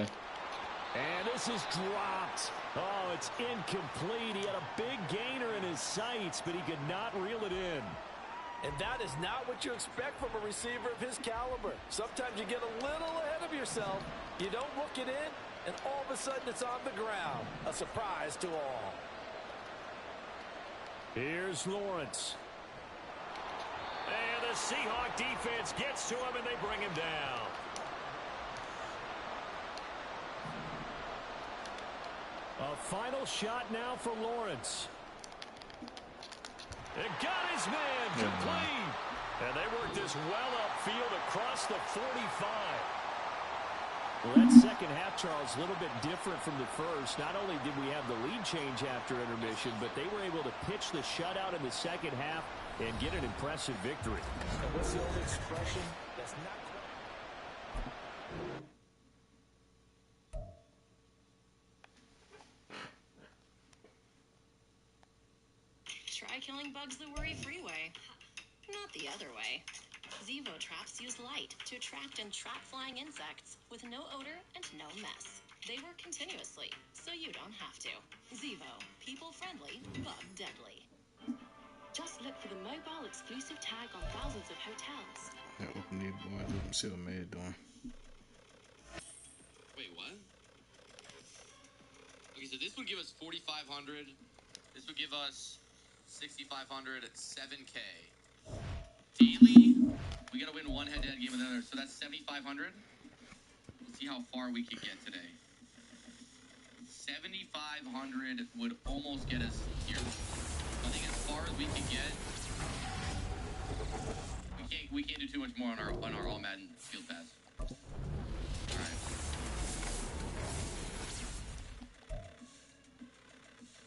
And this is dropped. Oh, it's incomplete. He had a big gainer in his sights, but he could not reel it in. And that is not what you expect from a receiver of his caliber. Sometimes you get a little ahead of yourself. You don't look it in, and all of a sudden it's on the ground. A surprise to all. Here's Lawrence. And the Seahawk defense gets to him, and they bring him down. A final shot now for Lawrence. And got his man complete. And they work this well upfield across the 45. Well, that second half, Charles, a little bit different from the first. Not only did we have the lead change after intermission, but they were able to pitch the shutout in the second half and get an impressive victory. And what's the old expression? That's not... Try killing bugs the worry-free way, not the other way. Zevo traps use light to attract and trap flying insects with no odor and no mess. They work continuously, so you don't have to. Zevo, people-friendly, bug-deadly. Just look for the mobile exclusive tag on thousands of hotels. Yeah, open these boys. Let them see what May doing. Wait, what? Okay, so this would give us 4,500. This would give us 6,500 at 7K. Daily, we got to win one head-to-head game with another, so that's 7,500. Let's see how far we can get today. 7,500 would almost get us here. I think as far as we can get, we can't do too much more on our All Madden field pass. All right.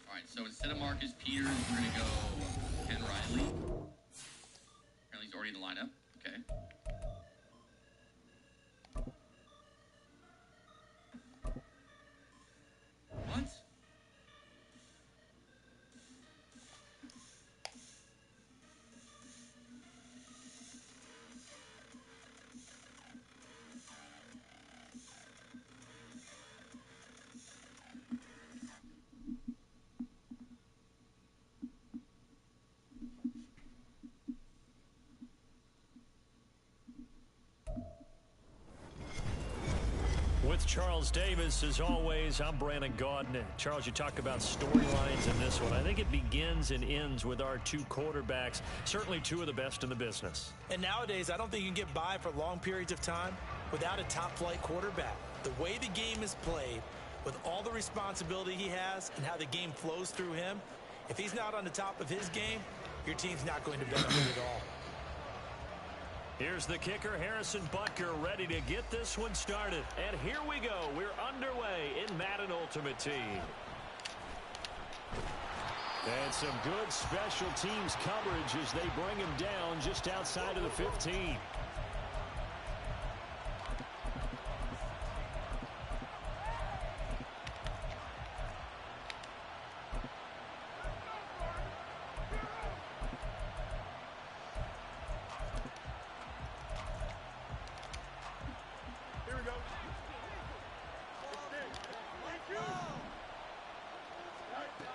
All right. So instead of Marcus Peters, we're gonna go Ken Riley. Apparently he's already in the lineup. Okay. What? With Charles Davis, as always, I'm Brandon Gaudin. Charles, you talk about storylines in this one. I think it begins and ends with our 2 quarterbacks, certainly 2 of the best in the business. And nowadays, I don't think you can get by for long periods of time without a top-flight quarterback. The way the game is played, with all the responsibility he has and how the game flows through him, if he's not on the top of his game, your team's not going to benefit at all. Here's the kicker, Harrison Butker, ready to get this one started. And here we go. We're underway in Madden Ultimate Team. And some good special teams coverage as they bring him down just outside of the 15.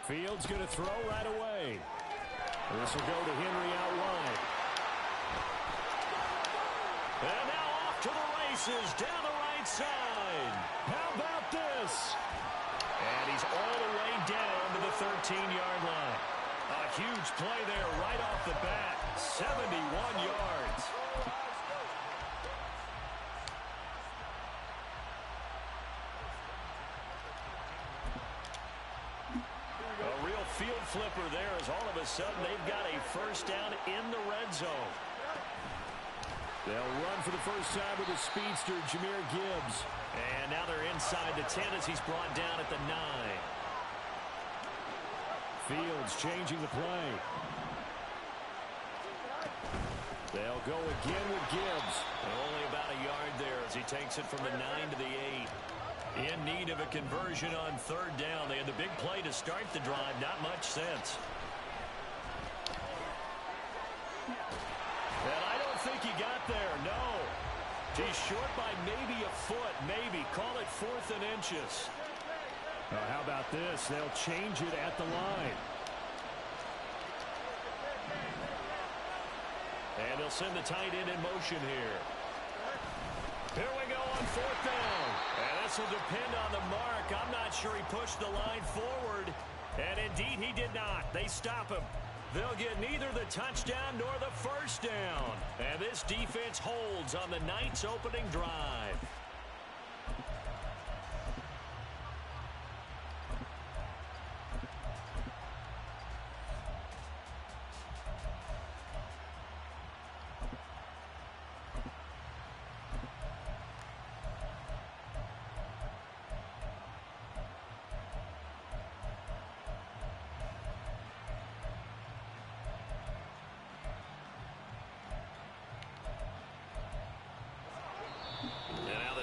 Fields going to throw right away. This will go to Henry out wide. And now off to the races down the right side. How about this? And he's all the way down to the 13-yard line. A huge play there right off the bat. 71 yards. Field flipper there as all of a sudden they've got a first down in the red zone. They'll run for the first time with the speedster, Jahmyr Gibbs. And now they're inside the 10 as he's brought down at the 9. Fields changing the play. They'll go again with Gibbs. Only about a yard there as he takes it from the 9 to the 8. In need of a conversion on third down. They had the big play to start the drive. Not much sense. And I don't think he got there. No. He's short by maybe a foot. Maybe. Call it 4th and inches. How about this? They'll change it at the line. And they'll send the tight end in motion here. Here we go on 4th down. And this will depend on the mark. I'm not sure he pushed the line forward. And indeed he did not. They stop him. They'll get neither the touchdown nor the first down. And this defense holds on the night's opening drive.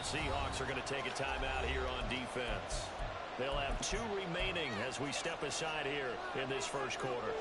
Seahawks are going to take a timeout here on defense. They'll have 2 remaining as we step aside here in this first quarter.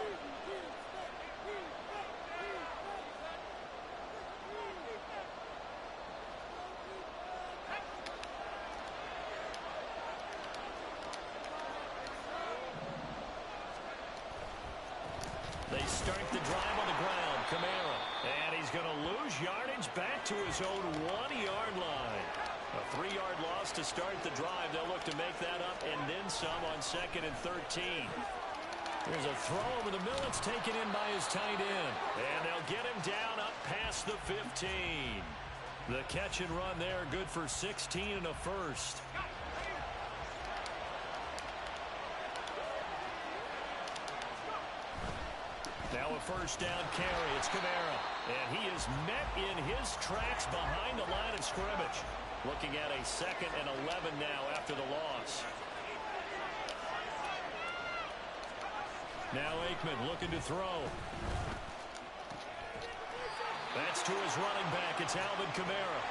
They start the drive on the ground. Kamara. And he's going to lose yardage back to his own 1-yard line. A 3-yard loss to start the drive. They'll look to make that up and then some on 2nd and 13. There's a throw over the middle. It's taken in by his tight end. And they'll get him down up past the 15. The catch and run there, good for 16 and a first. Now a first down carry. It's Kamara. And he is met in his tracks behind the line of scrimmage. Looking at a 2nd and 11 now after the loss. Now Aikman looking to throw. That's to his running back. It's Alvin Kamara.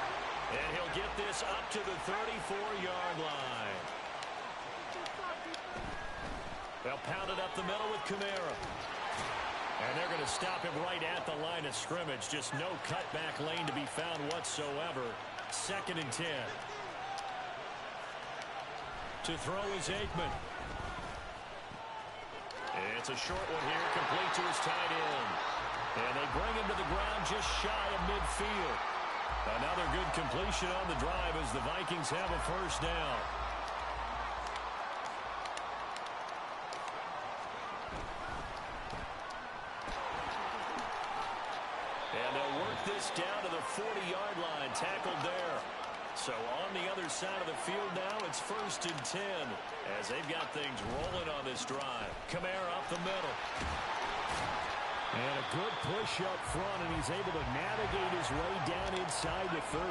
And he'll get this up to the 34-yard line. They'll pound it up the middle with Kamara. And they're going to stop him right at the line of scrimmage. Just no cutback lane to be found whatsoever. 2nd and 10. To throw is Aikman. It's a short one here, complete to his tight end. And they bring him to the ground just shy of midfield. Another good completion on the drive as the Vikings have a first down. And they'll work this down to the 40-yard line, tackled there. So on the other side of the field now, it's 1st and 10 as they've got things rolling on this drive. Kamara up the middle. And a good push up front, and he's able to navigate his way down inside the 30.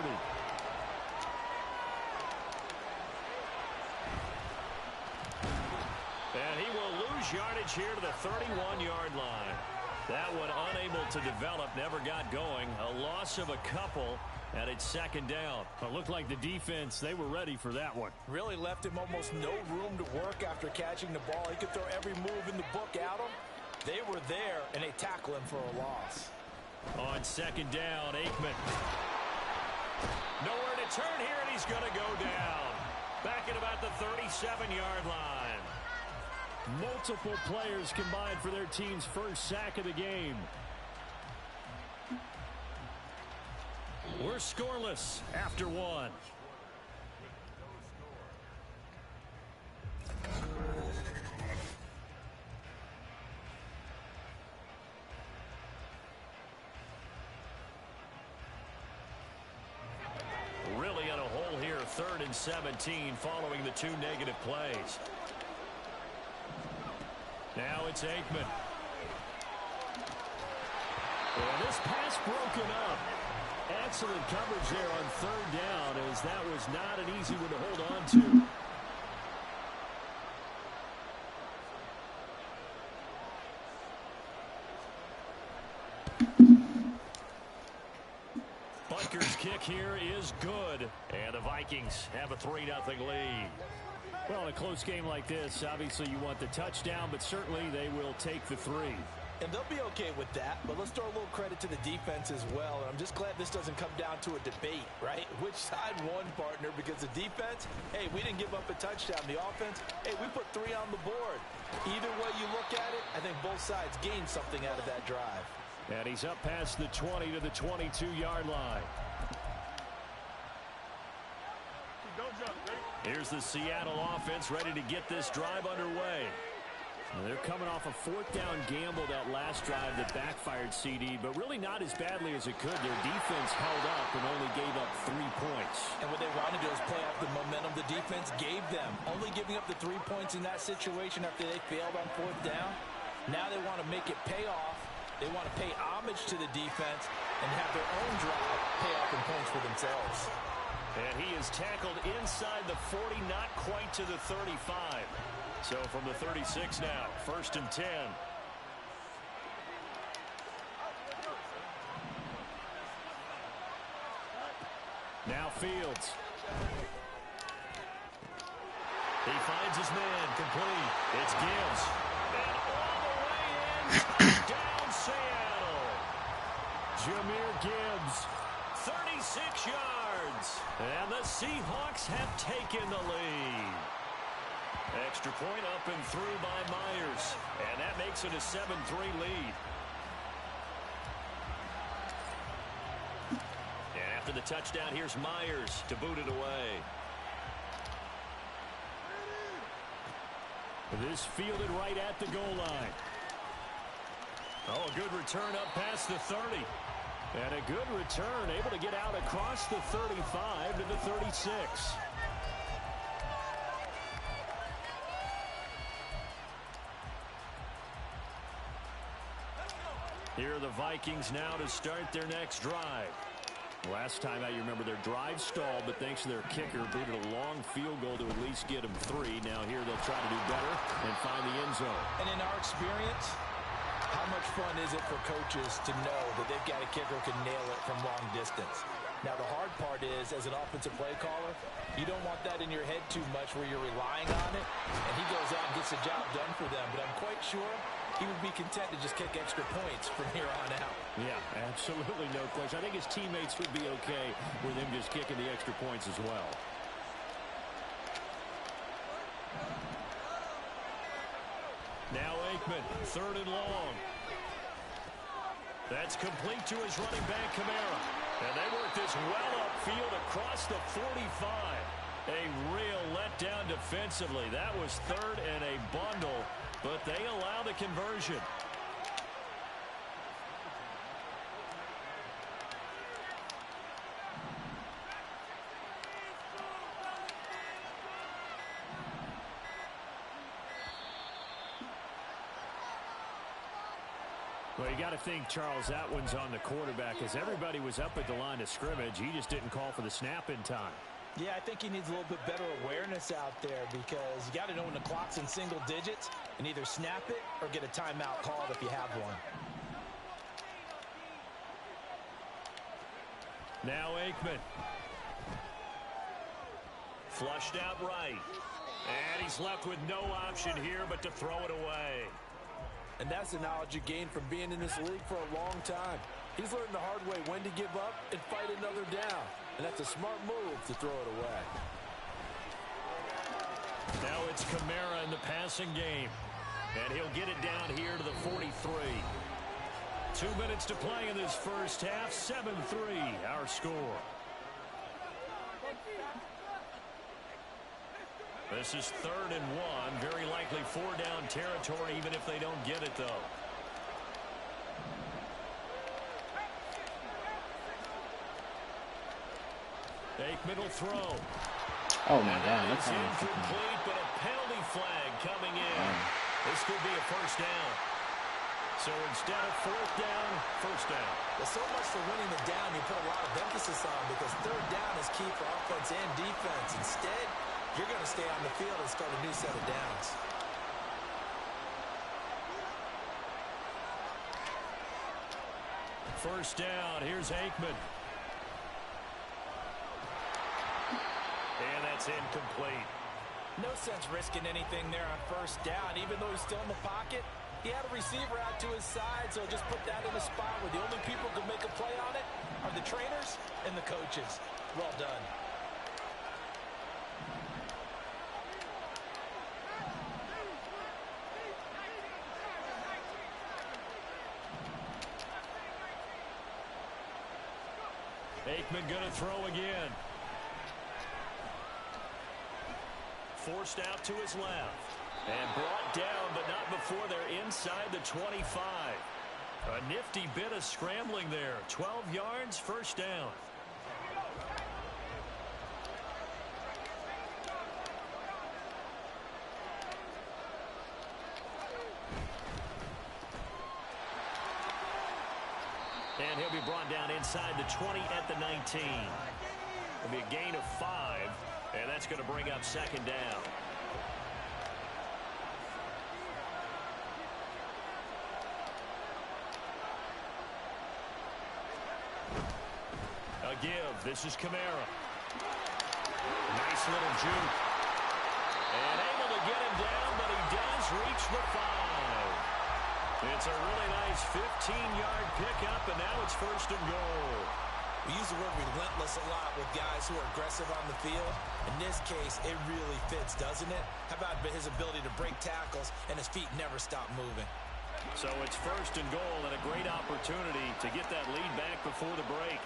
And he will lose gains yardage here to the 31-yard line. That one unable to develop, never got going. A loss of a couple, and it's second down. It looked like the defense, they were ready for that one. Really left him almost no room to work after catching the ball. He could throw every move in the book at him. They were there, and they tackle him for a loss. On second down, Aikman. Nowhere to turn here, and he's going to go down. Back at about the 37-yard line. Multiple players combined for their team's first sack of the game. We're scoreless after one. Really in a hole here, 3rd and 17 following the 2 negative plays. Now it's Aikman. And this pass broken up. Excellent coverage there on 3rd down, as that was not an easy one to hold on to. Butker's kick here is good, and the Vikings have a 3-0 lead. Well, in a close game like this, obviously you want the touchdown, but certainly they will take the 3. And they'll be okay with that, but let's throw a little credit to the defense as well. And I'm just glad this doesn't come down to a debate, right? Which side won, partner? Because the defense, hey, we didn't give up a touchdown. The offense, hey, we put 3 on the board. Either way you look at it, I think both sides gained something out of that drive. And he's up past the 20 to the 22-yard line. Here's the Seattle offense ready to get this drive underway. Well, they're coming off a 4th down gamble that last drive that backfired, CD, but really not as badly as it could. Their defense held up and only gave up 3 points. And what they wanted to do is play off the momentum the defense gave them. Only giving up the 3 points in that situation after they failed on 4th down. Now they want to make it pay off. They want to pay homage to the defense and have their own drive pay off in points for themselves. And he is tackled inside the 40, not quite to the 35. So from the 36 now, 1st and 10. Now Fields. He finds his man, complete. It's Gibbs. And all the way in, down Seattle. Jahmyr Gibbs. 36 yards. And the Seahawks have taken the lead. Extra point up and through by Myers. And that makes it a 7-3 lead. And after the touchdown, here's Myers to boot it away. This fielded right at the goal line. Oh, a good return up past the 30. And a good return, able to get out across the 35 to the 36. Here are the Vikings now to start their next drive. Last time out, you remember their drive stalled, but thanks to their kicker, booted a long field goal to at least get them 3. Now here they'll try to do better and find the end zone. And in our experience, how much fun is it for coaches to know that they've got a kicker who can nail it from long distance? Now, the hard part is, as an offensive play caller, you don't want that in your head too much where you're relying on it, and he goes out and gets the job done for them. But I'm quite sure he would be content to just kick extra points from here on out. Yeah, absolutely no question. I think his teammates would be okay with him just kicking the extra points as well. Now Aikman, 3rd and long. That's complete to his running back, Kamara. And they work this well upfield across the 45. A real letdown defensively. That was 3rd and a bundle, but they allow the conversion. Well, you got to think, Charles, that one's on the quarterback, as everybody was up at the line of scrimmage. He just didn't call for the snap in time. Yeah, I think he needs a little bit better awareness out there because you got to know when the clock's in single digits and either snap it or get a timeout called if you have one. Now Aikman. Flushed out right. And he's left with no option here but to throw it away. And that's the knowledge you gain from being in this league for a long time. He's learned the hard way when to give up and fight another down. And that's a smart move to throw it away. Now it's Kamara in the passing game. And he'll get it down here to the 43. 2 minutes to play in this first half. 7-3 our score. This is 3rd and 1. Very likely 4-down territory even if they don't get it, though. Aikman will throw. Oh my God, It's incomplete, but a penalty flag coming in. This could be a first down. So instead of 4th down, first down. Well, so much for winning the down you put a lot of emphasis on because 3rd down is key for offense and defense. Instead, you're going to stay on the field and start a new set of downs. First down, here's Aikman. And that's incomplete. No sense risking anything there on first down. Even though he's still in the pocket, he had a receiver out to his side, so just put that in a spot where the only people who can make a play on it are the trainers and the coaches. Well done. Aikman going to throw again. Forced out to his left. And brought down, but not before they're inside the 25. A nifty bit of scrambling there. 12 yards, first down. And he'll be brought down inside the 20 at the 19. It'll be a gain of 5, and that's going to bring up second down. A give. This is Kamara. Nice little juke. And able to get him down, but he does reach the 5. It's a really nice 15-yard pickup, and now it's first and goal. We use the word relentless a lot with guys who are aggressive on the field. In this case, it really fits, doesn't it? How about his ability to break tackles and his feet never stop moving? So it's first and goal and a great opportunity to get that lead back before the break.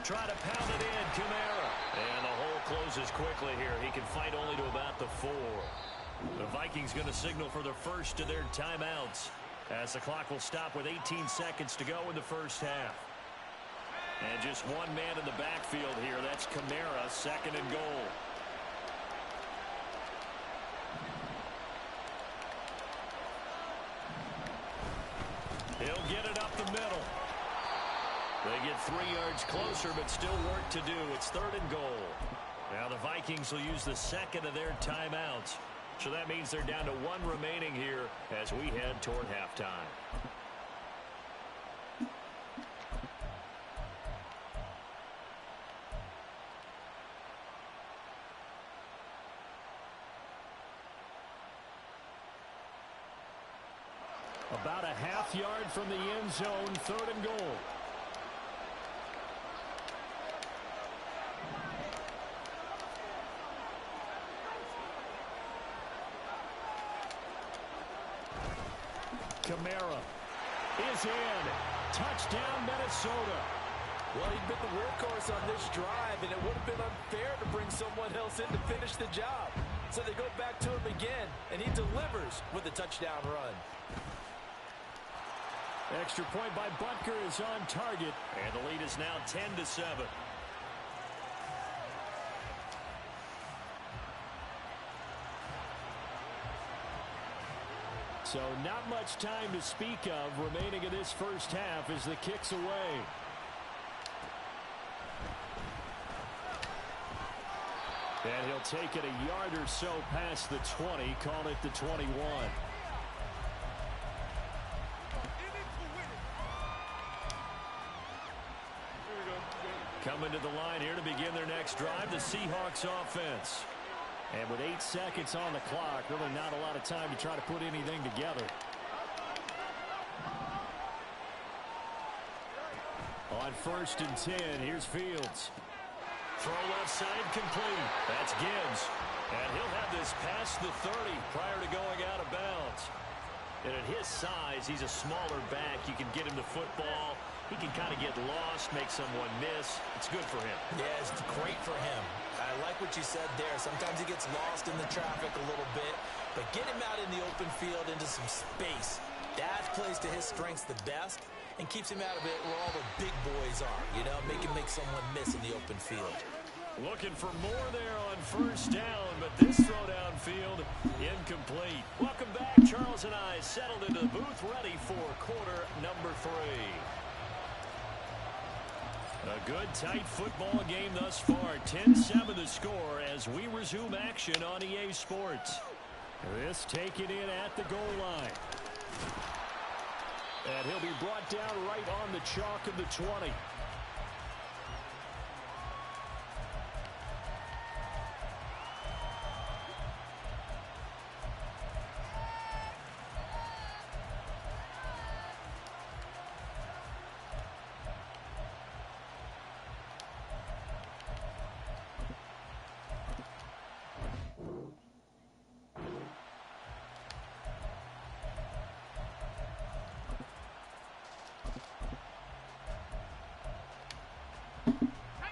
Try to pound it in, Kamara. And the hole closes quickly here. He can fight only to about the 4. The Vikings going to signal for the first of their timeouts as the clock will stop with 18 seconds to go in the first half. And just one man in the backfield here. That's Kamara, second and goal. He'll get it up the middle. They get 3 yards closer, but still work to do. It's third and goal. Now the Vikings will use the second of their timeouts. So that means they're down to 1 remaining here as we head toward halftime. About a half yard from the end zone, third and goal. Kamara is in. Touchdown, Minnesota. Well, he'd been the workhorse on this drive, and it would have been unfair to bring someone else in to finish the job. So they go back to him again, and he delivers with a touchdown run. Extra point by Butker is on target, and the lead is now 10-7. So not much time to speak of remaining in this first half as the kick's away. And he'll take it a yard or so past the 20, call it the 21. Coming to the line here to begin their next drive, the Seahawks offense. And with 8 seconds on the clock, really not a lot of time to try to put anything together. On 1st and 10, here's Fields. Throw left side complete. That's Gibbs. And he'll have this past the 30 prior to going out of bounds. And at his size, he's a smaller back. You can get him the football. He can kind of get lost, make someone miss. It's good for him. Yeah, it's great for him. I like what you said there. Sometimes he gets lost in the traffic a little bit, but get him out in the open field into some space. That plays to his strengths the best and keeps him out of it where all the big boys are, you know, make someone miss in the open field. Looking for more there on 1st down, but this throw downfield incomplete. Welcome back. Charles and I settled into the booth, ready for quarter number 3. A good, tight football game thus far. 10-7 the score as we resume action on EA Sports. This taken in at the goal line. And he'll be brought down right on the chalk of the 20.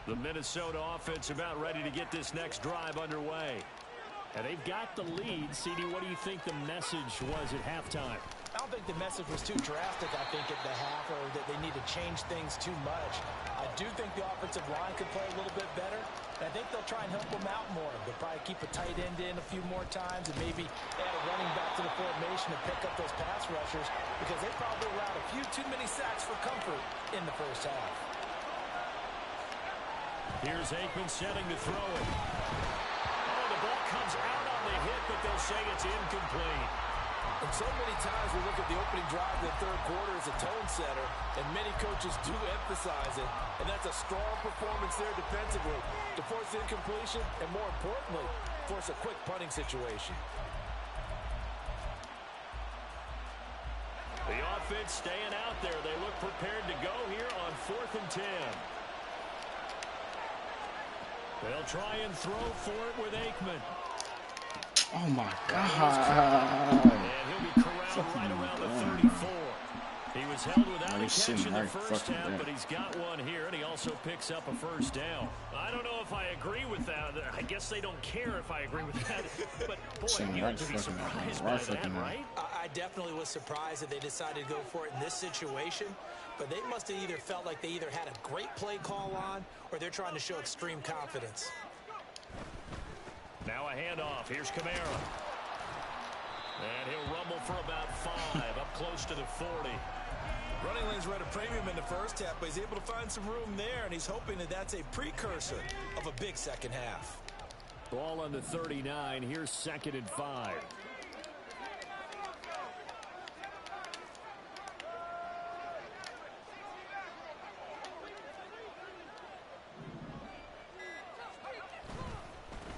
The Minnesota offense about ready to get this next drive underway. And they've got the lead. CD, what do you think the message was at halftime? I don't think the message was too drastic, I think, at the half, or that they need to change things too much. I do think the offensive line could play a little bit better. And I think they'll try and help them out more. They'll probably keep a tight end in a few more times and maybe add a running back to the formation to pick up those pass rushers because they probably allowed a few too many sacks for comfort in the first half. Here's Aikman setting to throw it. Oh, the ball comes out on the hit, but they'll say it's incomplete. And so many times we look at the opening drive of the third quarter as a tone setter, and many coaches do emphasize it, and that's a strong performance there defensively to force incompletion and, more importantly, force a quick punting situation. The offense staying out there. They look prepared to go here on 4th and 10. They'll try and throw for it with Aikman. Oh my God. And he'll be corralled right around the 34. He was held without a catch in the first half, but he's got one here, and he also picks up a 1st down. I don't know if I agree with that. I guess they don't care if I agree with that. But, boy, you have to be surprised by that, right? I definitely was surprised that they decided to go for it in this situation. But they must have either felt like they either had a great play call on or they're trying to show extreme confidence. Now a handoff. Here's Kamara. And he'll rumble for about 5, up close to the 40. Running lanes were at a premium in the first half, but he's able to find some room there, and he's hoping that that's a precursor of a big second half. Ball on the 39. Here's 2nd and 5.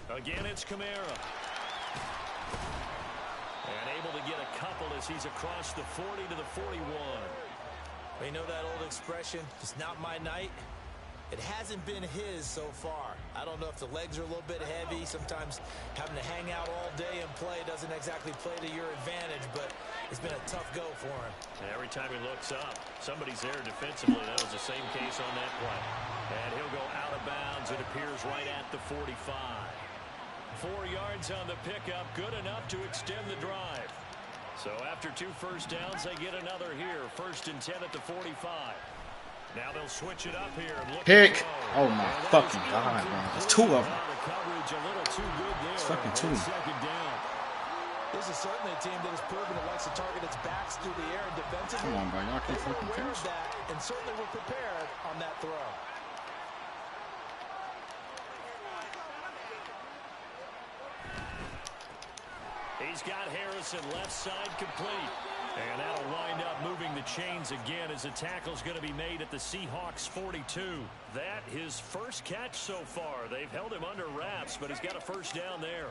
Again, it's Kamara. And able to get a couple as he's across the 40 to the 41. You know that old expression, it's not my night? It hasn't been his so far. I don't know if the legs are a little bit heavy. Sometimes having to hang out all day and play doesn't exactly play to your advantage, but it's been a tough go for him. And every time he looks up, somebody's there defensively. That was the same case on that play. And he'll go out of bounds. It appears right at the 45. 4 yards on the pickup, good enough to extend the drive. So after 2 first downs, they get another here. 1st and 10 at the 45. Now they'll switch it up here. And look Pick. Oh my fucking God, bro. There's 2 of them. The coverage a little too good there. It's fucking 2. 2nd down. This is certainly a team that has proven it likes to target its backs through the air and defensively. Come on, bro. Y'all keep They were flipping aware of pitch. that and certainly were prepared on that throw. He's got Harrison left side complete. And that'll wind up moving the chains again as the tackle's going to be made at the Seahawks 42. That his first catch so far. They've held him under wraps, but he's got a first down there.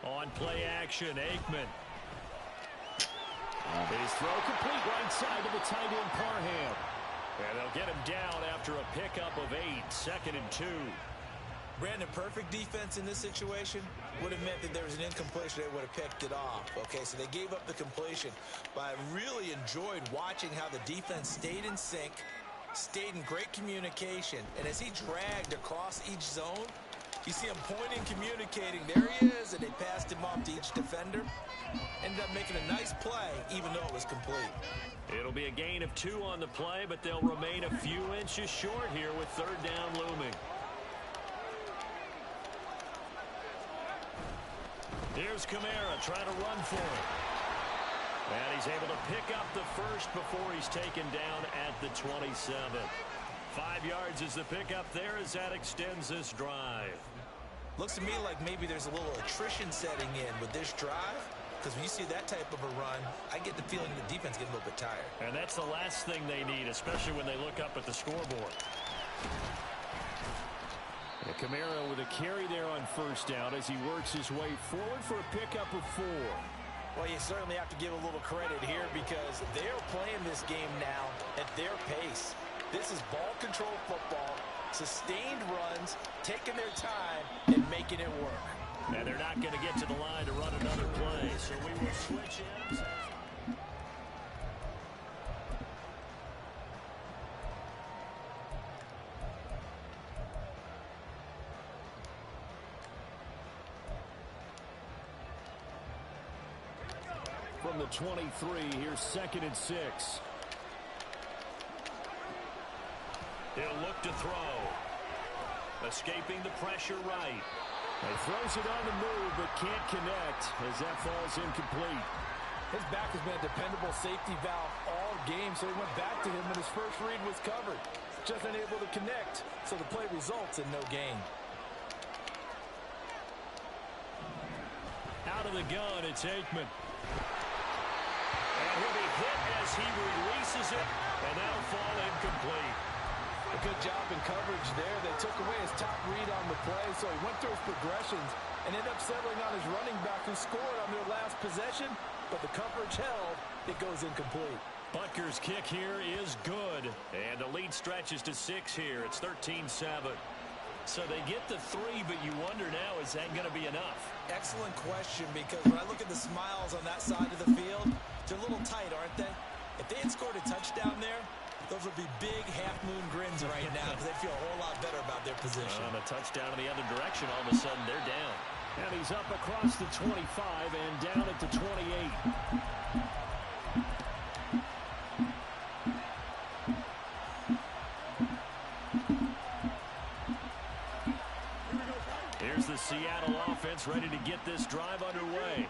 On play action, Aikman. His throw complete right side to the tight end Parham. And they'll get him down after a pickup of 8, 2nd and 2. Brandon, perfect defense in this situation would have meant that there was an incompletion. They would have picked it off. Okay, so they gave up the completion. But I really enjoyed watching how the defense stayed in sync, stayed in great communication. And as he dragged across each zone, you see him pointing, communicating. There he is, and they passed him off to each defender. Ended up making a nice play, even though it was complete. It'll be a gain of 2 on the play, but they'll remain a few inches short here with 3rd down looming. Here's Kamara trying to run for it. And he's able to pick up the first before he's taken down at the 27. 5 yards is the pickup there as that extends this drive. Looks to me like maybe there's a little attrition setting in with this drive. Because when you see that type of a run, I get the feeling the defense getting a little bit tired. And that's the last thing they need, especially when they look up at the scoreboard. And Kamara with a carry there on 1st down as he works his way forward for a pickup of 4. Well, you certainly have to give a little credit here because they're playing this game now at their pace. This is ball control football, sustained runs, taking their time, and making it work. And they're not going to get to the line to run another play, so we will switch ends. From the 23, here's 2nd and 6. He'll look to throw. Escaping the pressure right. He throws it on the move, but can't connect as that falls incomplete. His back has been a dependable safety valve all game, so he went back to him when his first read was covered. Just unable to connect, so the play results in no gain. Out of the gun, it's Aikman. And he'll be hit as he releases it, and that'll fall incomplete. A good job in coverage there. They took away his top read on the play, so he went through his progressions and ended up settling on his running back who scored on their last possession, but the coverage held. It goes incomplete. Butker's kick here is good, and the lead stretches to 6 here. It's 13-7. So they get the 3, but you wonder now, is that going to be enough? Excellent question, because when I look at the smiles on that side of the field, they're a little tight, aren't they? If they had scored a touchdown there, those would be big half-moon grins right now because they feel a whole lot better about their position. On a touchdown in the other direction, all of a sudden they're down. And he's up across the 25 and down at the 28. Here's the Seattle offense ready to get this drive underway.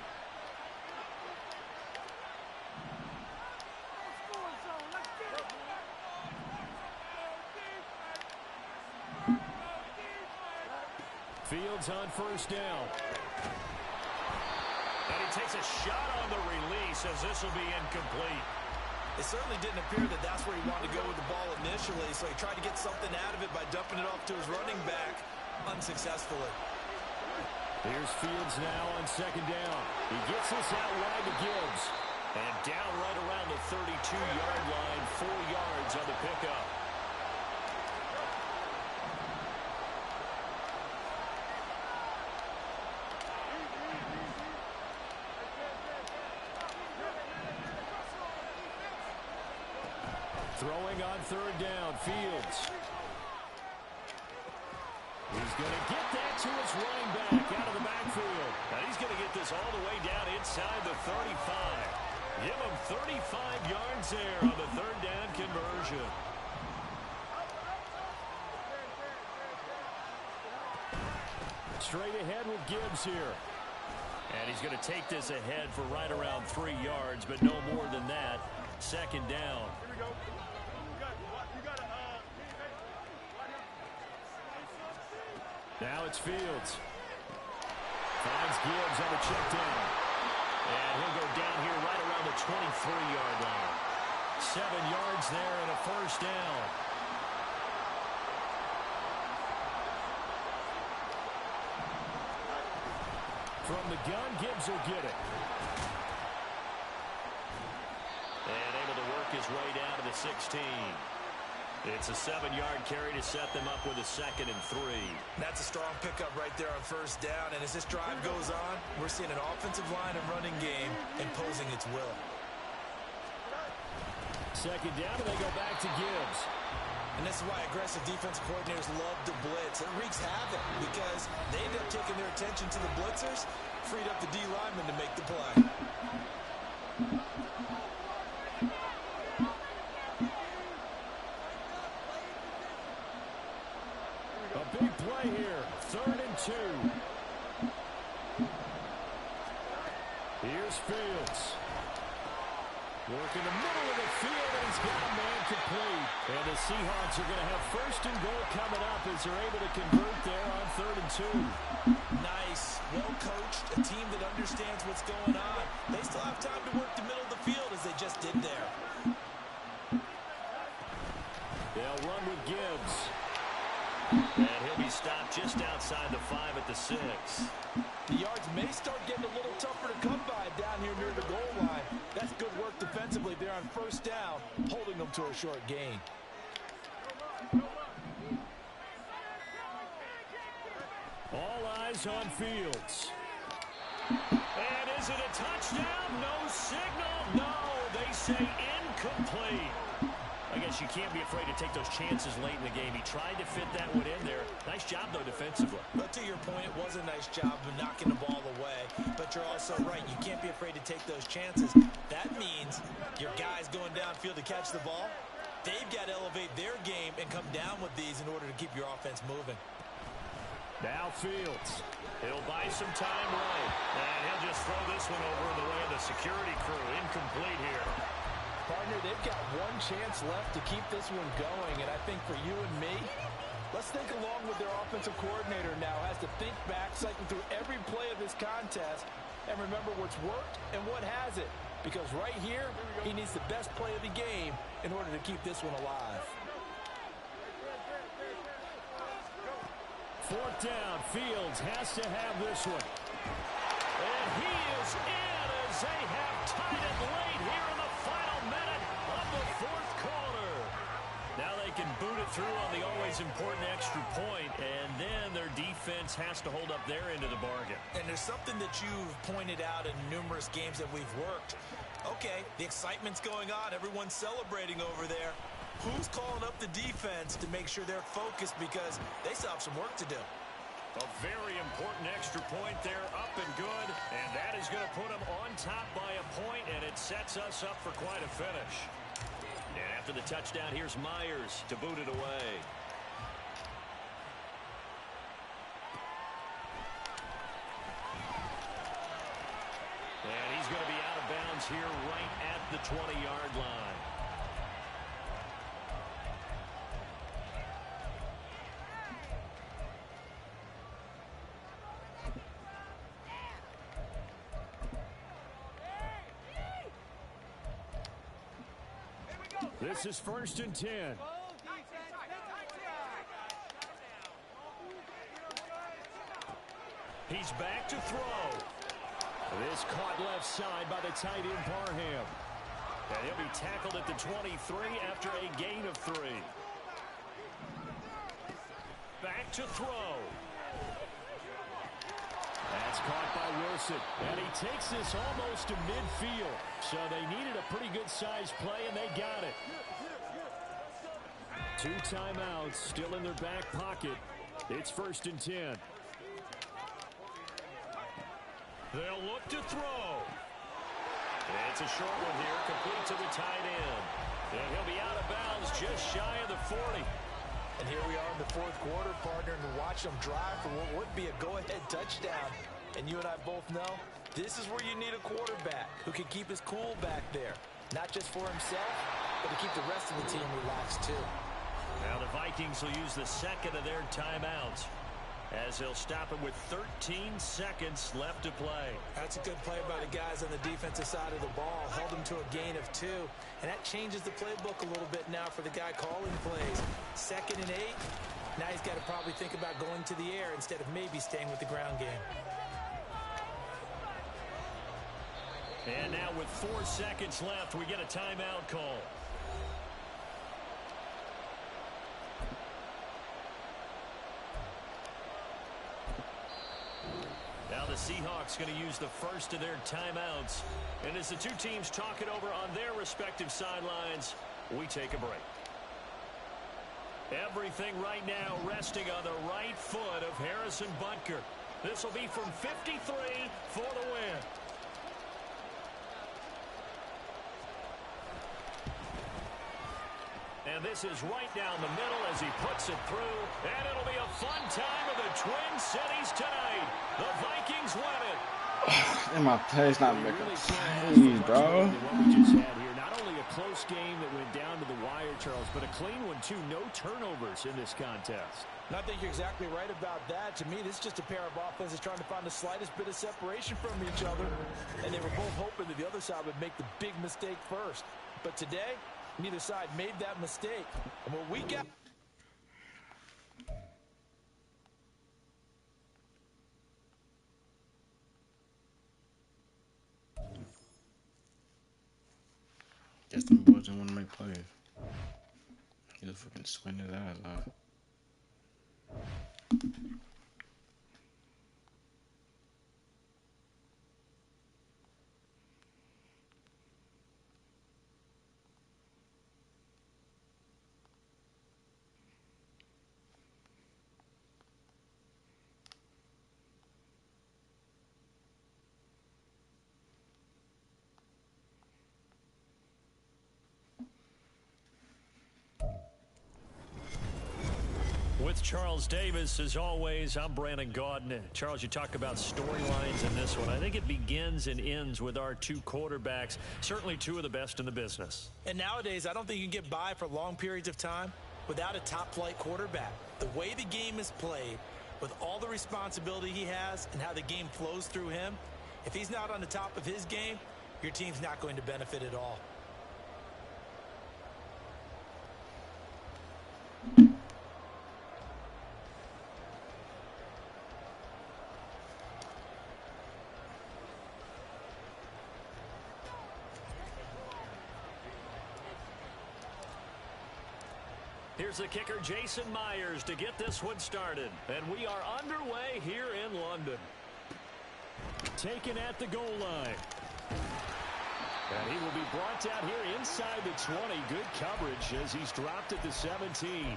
Fields on 1st down. And he takes a shot on the release as this will be incomplete. It certainly didn't appear that that's where he wanted to go with the ball initially, so he tried to get something out of it by dumping it off to his running back unsuccessfully. Here's Fields now on 2nd down. He gets this out wide to Gibbs. And down right around the 32-yard line, 4 yards on the pickup. Throwing on 3rd down, Fields. He's going to get that to his running back out of the backfield. Now he's going to get this all the way down inside the 35. Give him 35 yards there on the 3rd down conversion. Straight ahead with Gibbs here. And he's going to take this ahead for right around 3 yards, but no more than that. Second down. Here we go. Now it's Fields. Finds Gibbs on the check down. And he'll go down here right around the 23-yard line. 7 yards there and a first down. From the gun, Gibbs will get it. And able to work his way down to the 16. It's a 7-yard carry to set them up with a 2nd and 3. That's a strong pickup right there on first down. And as this drive goes on, we're seeing an offensive line and running game imposing its will. Second down, and they go back to Gibbs. And this is why aggressive defense coordinators love to blitz. It wreaks havoc because they end up taking their attention to the blitzers, freed up the D lineman to make the play. A big play here. 3rd and 2. Here's Fields. Working the middle of the field, and he's got a man complete. And the Seahawks are going to have 1st and goal coming up as they're able to convert there on 3rd and 2. Nice, well coached, a team that understands what's going on. They still have time to work the middle of the field as they just did there. They'll run with Gibbs. And he'll be stopped just outside the 5 at the 6. The yards may start getting a little tougher to come by down here near the goal line. That's good work defensively there on first down, holding them to a short gain. All eyes on Fields. And is it a touchdown? No signal. No, they say incomplete. I guess you can't be afraid to take those chances late in the game. He tried to fit that one in there. Nice job, though, defensively. But to your point, it was a nice job of knocking the ball away. But you're also right. You can't be afraid to take those chances. That means your guys going downfield to catch the ball, they've got to elevate their game and come down with these in order to keep your offense moving. Now Fields. He'll buy some time right. And he'll just throw this one over the way of the security crew. Incomplete here. Partner, they've got one chance left to keep this one going, and I think for you and me, let's think along with their offensive coordinator now, has to think back, cycle through every play of this contest, and remember what's worked and what hasn't, because right here, he needs the best play of the game in order to keep this one alive. 4th down, Fields has to have this one. And he is in as they have tied it late here in the final minute of the 4th quarter. Now they can boot it through on the always important extra point, and then their defense has to hold up their end of the bargain. And there's something that you've pointed out in numerous games that we've worked. Okay, the excitement's going on. Everyone's celebrating over there. Who's calling up the defense to make sure they're focused because they still have some work to do? A very important extra point there, up and good, and that is going to put them on top by a point, and it sets us up for quite a finish. And after the touchdown, here's Myers to boot it away. And he's going to be out of bounds here right at the 20-yard line. This is 1st and 10. He's back to throw. This caught left side by the tight end Parham. And he'll be tackled at the 23 after a gain of 3. Back to throw. That's caught by Wilson. And he takes this almost to midfield. So they needed a pretty good-sized play, and they got it. 2 timeouts still in their back pocket. It's 1st and 10. They'll look to throw. It's a short one here, complete to the tight end. And he'll be out of bounds just shy of the 40. And here we are in the fourth quarter, partner, and watch them drive for what would be a go-ahead touchdown. And you and I both know this is where you need a quarterback who can keep his cool back there. Not just for himself, but to keep the rest of the team relaxed too. Now the Vikings will use the second of their timeouts as they'll stop it with 13 seconds left to play. That's a good play by the guys on the defensive side of the ball. Held them to a gain of 2. And that changes the playbook a little bit now for the guy calling plays. 2nd and 8. Now he's got to probably think about going to the air instead of maybe staying with the ground game. And now with 4 seconds left, we get a timeout call. Now the Seahawks going to use the first of their timeouts. And as the two teams talk it over on their respective sidelines, we take a break. Everything right now resting on the right foot of Harrison Butker. This will be from 53 for the win. And this is right down the middle as he puts it through. And it'll be a fun time of the Twin Cities tonight. The Vikings win it. In my place, not making sense, bro. What we just had here. Not only a close game that went down to the wire, Charles, but a clean one, too. No turnovers in this contest. And I think you're exactly right about that. To me, this is just a pair of offenses trying to find the slightest bit of separation from each other. And they were both hoping that the other side would make the big mistake first. But today, neither side made that mistake. And what we got... Guess them boys didn't want to make plays. He just fucking sweating his ass off. With Charles Davis, as always, I'm Brandon Gaudin. Charles, you talk about storylines in this one. I think it begins and ends with our two quarterbacks, certainly two of the best in the business. And nowadays, I don't think you can get by for long periods of time without a top-flight quarterback. The way the game is played, with all the responsibility he has and how the game flows through him, if he's not on the top of his game, your team's not going to benefit at all. Here's the kicker, Jason Myers, to get this one started. And we are underway here in London. Taken at the goal line. And he will be brought down here inside the 20. Good coverage as he's dropped at the 17.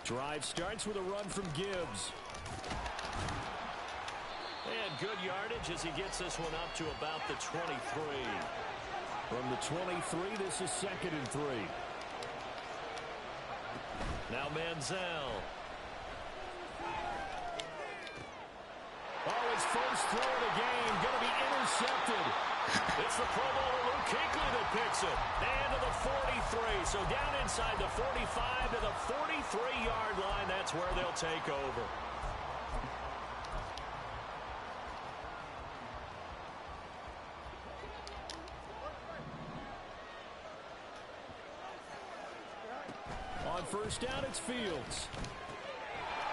Drive starts with a run from Gibbs. And good yardage as he gets this one up to about the 23. From the 23, this is 2nd and 3. Now Manziel. Oh, his first throw of the game going to be intercepted. It's the Pro Bowler Luke Kuechly that picks it. And to the 43. So down inside the 45 to the 43-yard line. That's where they'll take over. On first down, it's Fields.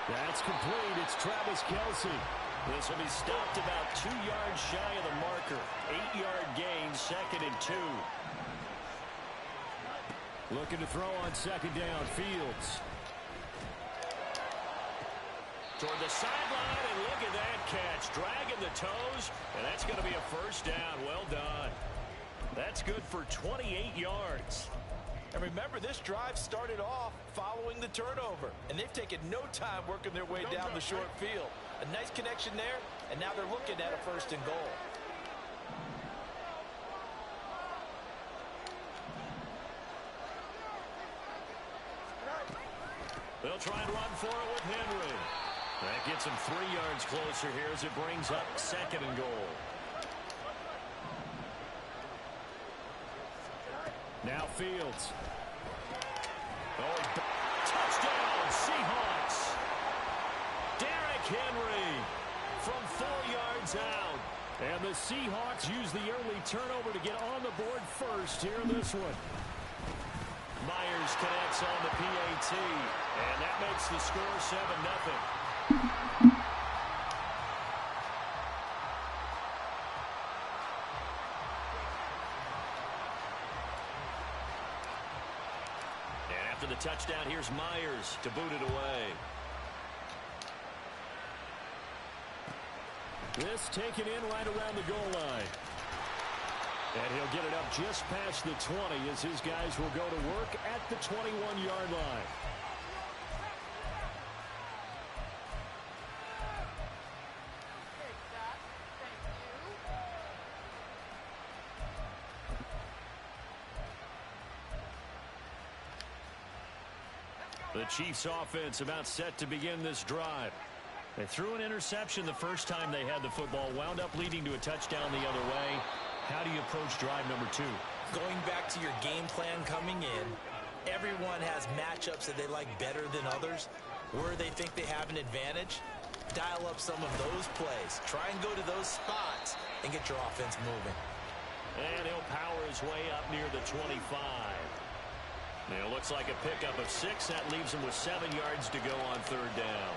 That's complete. It's Travis Kelce. This will be stopped about 2 yards shy of the marker. 8-yard gain, 2nd and 2. Looking to throw on 2nd down, Fields. toward the sideline, and look at that catch. Dragging the toes, and that's going to be a first down. Well done. That's good for 28 yards. And remember, this drive started off following the turnover, and they've taken no time working their way down the short field. A nice connection there, and now they're looking at a 1st and goal. They'll try and run for it with Henry. That gets him 3 yards closer here as it brings up 2nd and goal. Now Fields. Oh, touchdown, Seahawks. Derrick Henry from 4 yards out. And the Seahawks use the early turnover to get on the board first here in this one. Myers connects on the PAT, and that makes the score 7-0. And after the touchdown, here's Myers to boot it away. This taken in right around the goal line. And he'll get it up just past the 20 as his guys will go to work at the 21-yard line. The Chiefs offense about set to begin this drive. They threw an interception the first time they had the football, wound up leading to a touchdown the other way. How do you approach drive number 2? Going back to your game plan coming in, everyone has matchups that they like better than others. Where they think they have an advantage, dial up some of those plays. Try and go to those spots and get your offense moving. And he'll power his way up near the 25. Now it looks like a pickup of 6. That leaves him with 7 yards to go on 3rd down.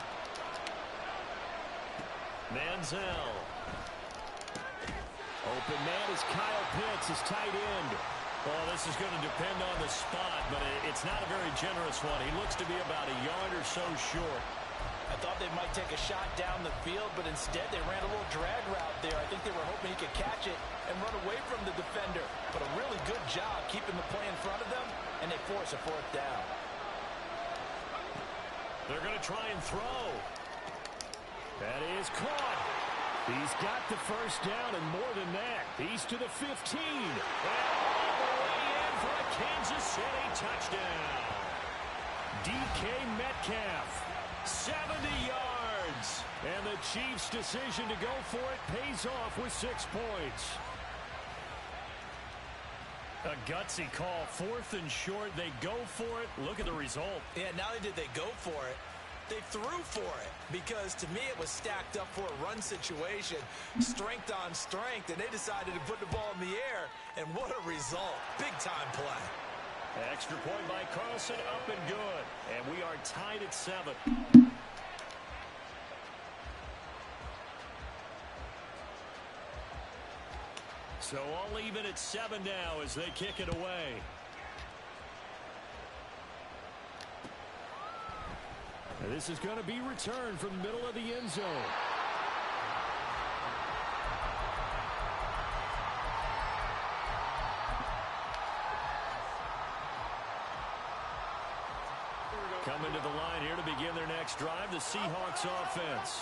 Manziel. Open man is Kyle Pitts, his tight end. Well, this is going to depend on the spot, but it's not a very generous one. He looks to be about a yard or so short. I thought they might take a shot down the field, but instead they ran a little drag route there. I think they were hoping he could catch it and run away from the defender. But a really good job keeping the play in front of them, and they force a 4th down. They're going to try and throw. That is caught. He's got the first down, and more than that, he's to the 15. And all the way in for a Kansas City touchdown. DK Metcalf. 70 yards. And the Chiefs' decision to go for it pays off with 6 points. A gutsy call. 4th and short. They go for it. Look at the result. Yeah, not only did they go for it, they threw for it, because to me it was stacked up for a run situation, strength on strength, and they decided to put the ball in the air, and what a result. Big-time play. Extra point by Carlson, up and good. And we are tied at 7. So all even at 7 now as they kick it away. This is going to be returned from the middle of the end zone. Coming to the line here to begin their next drive, the Seahawks offense.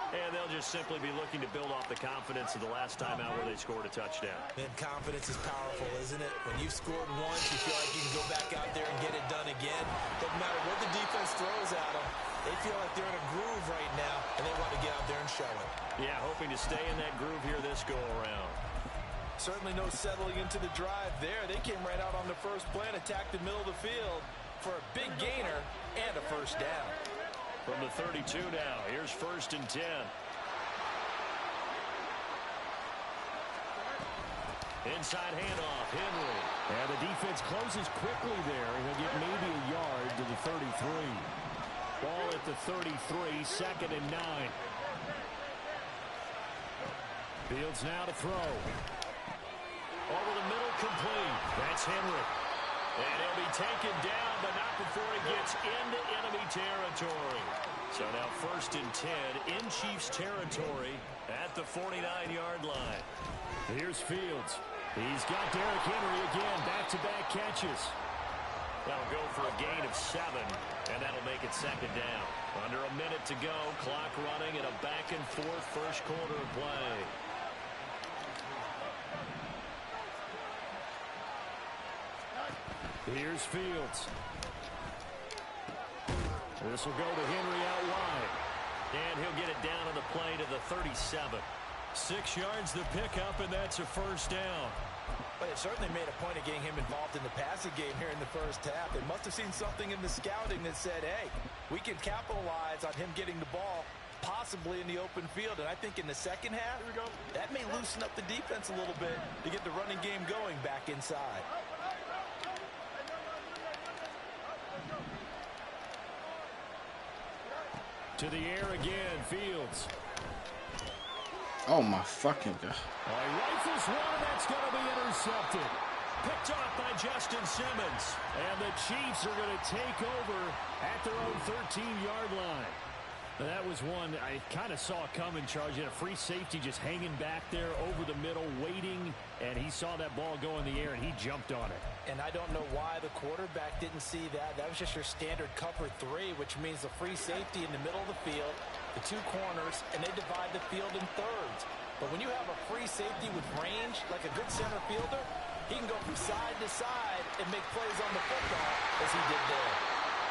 And they'll just simply be looking to build off the confidence of the last time out where they scored a touchdown. And confidence is powerful, isn't it? When you've scored once, you feel like you can go back out there and get it done again. Doesn't matter what the defense throws at them. They feel like they're in a groove right now, and they want to get out there and show it. Yeah, hoping to stay in that groove here this go-around. Certainly no settling into the drive there. They came right out on the first play and attacked the middle of the field for a big gainer and a first down. From the 32 now, here's 1st and 10. Inside handoff, Henry. And the defense closes quickly there, and he'll get maybe a yard to the 33. Ball at the 33, 2nd and 9. Fields now to throw. Over the middle, complete. That's Henry. And he'll be taken down, but not before he gets into enemy territory. So now 1st and 10 in Chiefs territory at the 49-yard line. Here's Fields. He's got Derrick Henry again, back-to-back catches. That'll go for a gain of 7, and that'll make it 2nd down. Under a minute to go, clock running in a back-and-forth first quarter of play. Here's Fields. This will go to Henry out wide. And he'll get it down on the play to the 37. 6 yards the pickup, and that's a 1st down. But it certainly made a point of getting him involved in the passing game here in the first half. They must have seen something in the scouting that said, hey, we can capitalize on him getting the ball possibly in the open field. And I think in the second half, that may loosen up the defense a little bit to get the running game going back inside. To the air again, Fields. Oh my fucking God. He rifles one, and that's going to be intercepted. Picked off by Justin Simmons. And the Chiefs are going to take over at their own 13-yard line. Now, that was one I kind of saw coming, Charles. You had a free safety just hanging back there over the middle, waiting, and he saw that ball go in the air, and he jumped on it. And I don't know why the quarterback didn't see that. That was just your standard cover 3, which means the free safety in the middle of the field, the 2 corners, and they divide the field in thirds. But when you have a free safety with range, like a good center fielder, he can go from side to side and make plays on the football as he did there.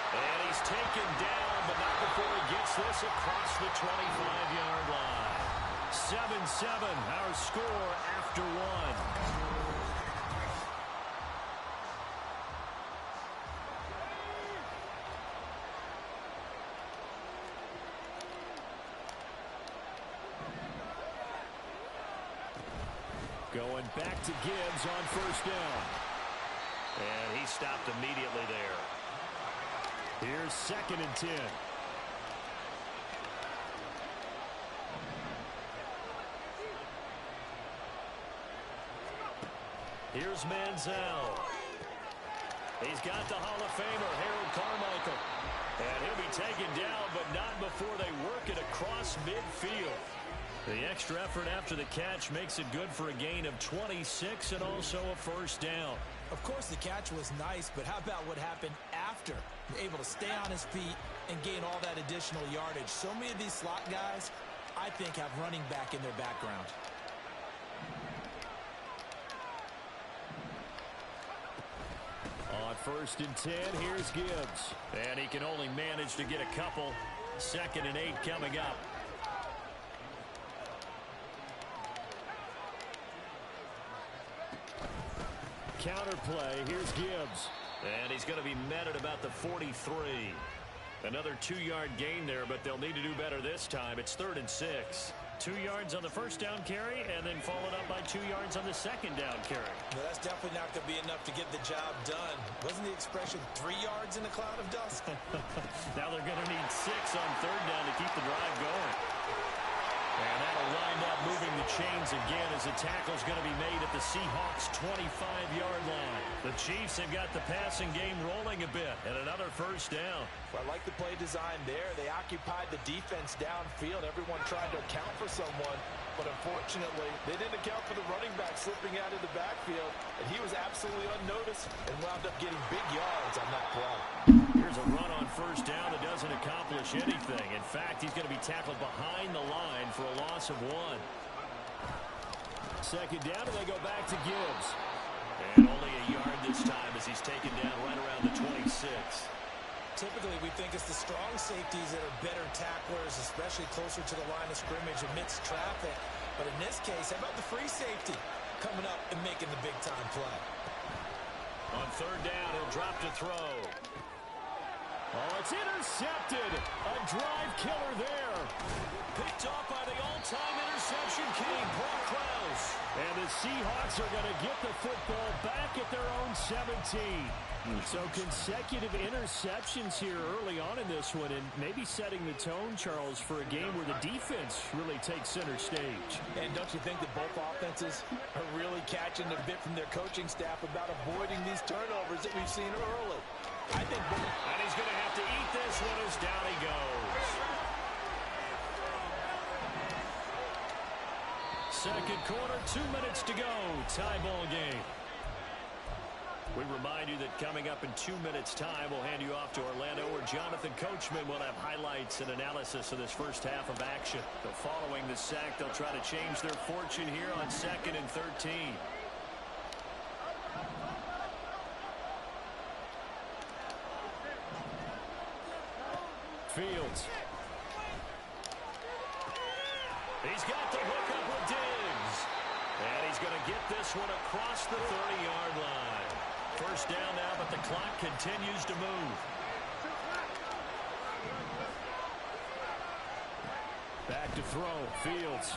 And he's taken down, but not before he gets this across the 25-yard line. 7-7, our score after 1. Going back to Gibbs on 1st down. And he stopped immediately there. Here's 2nd and 10. Here's Manziel. He's got the Hall of Famer, Harold Carmichael. And he'll be taken down, but not before they work it across midfield. The extra effort after the catch makes it good for a gain of 26 and also a 1st down. Of course, the catch was nice, but how about what happened after? Able to stay on his feet and gain all that additional yardage. So many of these slot guys, I think, have running back in their background. On 1st and 10, here's Gibbs. And he can only manage to get a couple. 2nd and 8 coming up. Counter play, here's Gibbs. And he's going to be met at about the 43. Another 2-yard gain there, but they'll need to do better this time. It's 3rd and 6. 2 yards on the 1st down carry, and then followed up by 2 yards on the 2nd down carry. No, that's definitely not going to be enough to get the job done. Wasn't the expression 3 yards in a cloud of dust? Now they're going to need 6 on 3rd down to keep the drive going. And that'll wind up moving the chains again as the tackle's going to be made at the Seahawks' 25-yard line. The Chiefs have got the passing game rolling a bit, and another 1st down. Well, I like the play design there. They occupied the defense downfield. Everyone tried to account for someone, but unfortunately, they didn't account for the running back slipping out of the backfield, and he was absolutely unnoticed and wound up getting big yards on that play. Here's a run on 1st down that doesn't accomplish anything. In fact, he's going to be tackled behind the line for a loss of 1. 2nd down, and they go back to Gibbs. And only a yard this time as he's taken down right around the 26. Typically, we think it's the strong safeties that are better tacklers, especially closer to the line of scrimmage amidst traffic. But in this case, how about the free safety coming up and making the big-time play? On 3rd down, he'll drop to throw. Oh, it's intercepted. A drive killer there. Picked off by the all-time interception king, Brock Krause. And the Seahawks are going to get the football back at their own 17. So consecutive interceptions here early on in this one, and maybe setting the tone, Charles, for a game where the defense really takes center stage. And don't you think that both offenses are really catching a bit from their coaching staff about avoiding these turnovers that we've seen early? I think both. And he's going to have to eat this one as down he goes. Second quarter, 2 minutes to go. Tie ball game. We remind you that coming up in 2 minutes' time, we'll hand you off to Orlando, where Jonathan Coachman will have highlights and analysis of this first half of action. So following the sack, they'll try to change their fortune here on 2nd and 13. Fields. He's got the hook up with Diggs. And he's going to get this one across the 30-yard line. First down now, but the clock continues to move. Back to throw. Fields.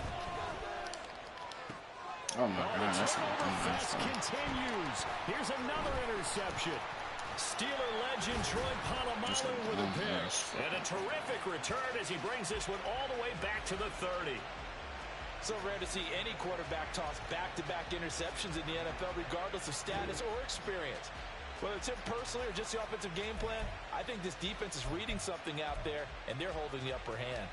Oh my God, that's a Fest continues. Here's another interception. Steeler legend Troy Polamalu with a pick. And a terrific return as he brings this one all the way back to the 30. So rare to see any quarterback toss back-to-back interceptions in the NFL, regardless of status or experience. Whether it's him personally or just the offensive game plan, I think this defense is reading something out there, and they're holding the upper hand.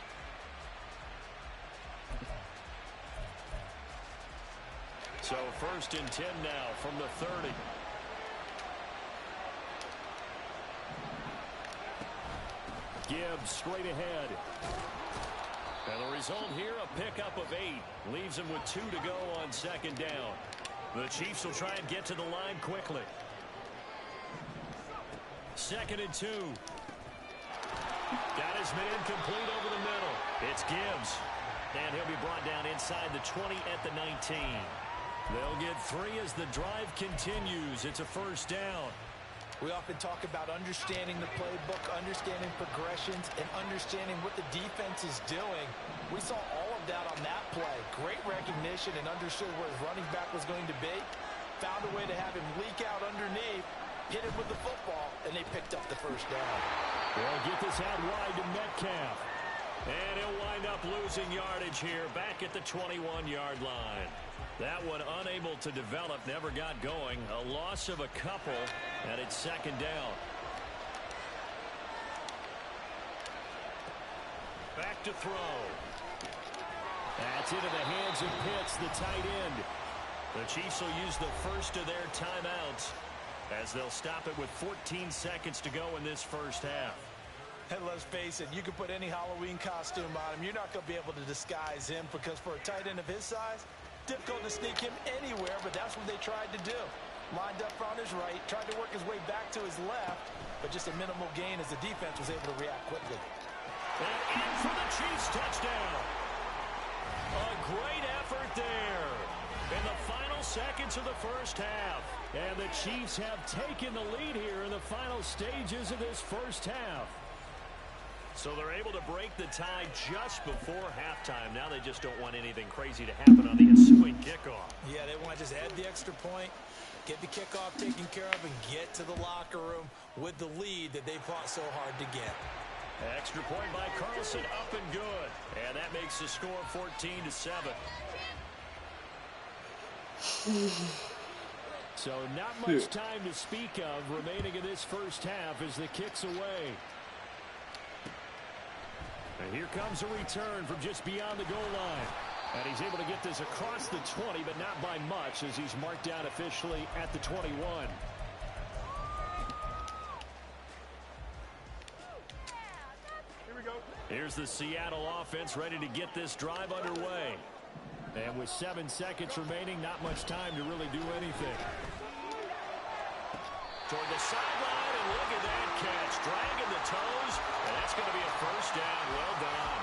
So 1st and 10 now from the 30. Gibbs straight ahead. And the result here, a pickup of 8. Leaves him with 2 to go on 2nd down. The Chiefs will try and get to the line quickly. 2nd and 2. Got his man complete over the middle. It's Gibbs. And he'll be brought down inside the 20 at the 19. They'll get 3 as the drive continues. It's a first down. We often talk about understanding the playbook, understanding progressions, and understanding what the defense is doing. We saw all of that on that play. Great recognition and understood where his running back was going to be. Found a way to have him leak out underneath, hit him with the football, and they picked up the first down. They'll get this out wide to Metcalf. And he'll wind up losing yardage here back at the 21-yard line. That one unable to develop, never got going. A loss of a couple, and it's 2nd down. Back to throw. That's into the hands of Pitts, the tight end. The Chiefs will use the first of their timeouts as they'll stop it with 14 seconds to go in this first half. And let's face it, you can put any Halloween costume on him. You're not going to be able to disguise him because for a tight end of his size, difficult to sneak him anywhere, but that's what they tried to do. Lined up on his right, tried to work his way back to his left, but just a minimal gain as the defense was able to react quickly. And in for the Chiefs touchdown. A great effort there in the final seconds of the first half. And the Chiefs have taken the lead here in the final stages of this first half. So they're able to break the tie just before halftime. Now they just don't want anything crazy to happen on the ensuing kickoff. Yeah, they want to just add the extra point, get the kickoff taken care of, and get to the locker room with the lead that they fought so hard to get. Extra point by Carlson, up and good. And that makes the score 14-7. So not much time to speak of remaining in this first half as the kick's away. And here comes a return from just beyond the goal line. And he's able to get this across the 20, but not by much as he's marked down officially at the 21. Here's the Seattle offense ready to get this drive underway. And with 7 seconds remaining, not much time to really do anything. Toward the sideline, and look at that catch. Dragging the toes, and that's going to be a first down. Well done.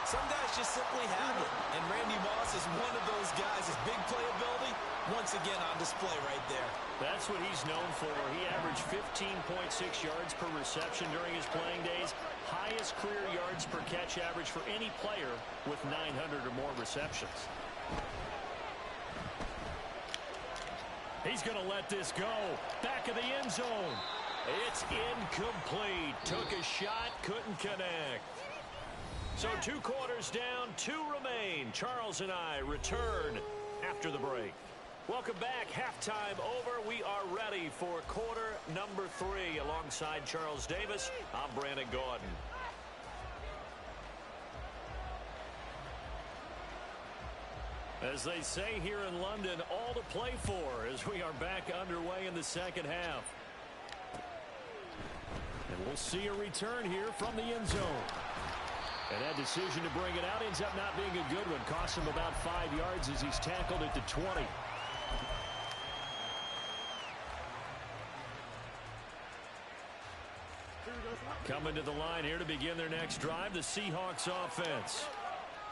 Some guys just simply have it, and Randy Moss is one of those guys. His big playability once again on display right there. That's what he's known for. He averaged 15.6 yards per reception during his playing days. Highest career yards per catch average for any player with 900 or more receptions. He's going to let this go. Back of the end zone. It's incomplete. Took a shot, couldn't connect. So 2 quarters down, 2 remain. Charles and I return after the break. Welcome back. Halftime over. We are ready for quarter number 3. Alongside Charles Davis, I'm Brandon Gordon. As they say here in London, all to play for as we are back underway in the second half. And we'll see a return here from the end zone. And that decision to bring it out ends up not being a good one. Costs him about 5 yards as he's tackled at the 20. Coming to the line here to begin their next drive, the Seahawks offense.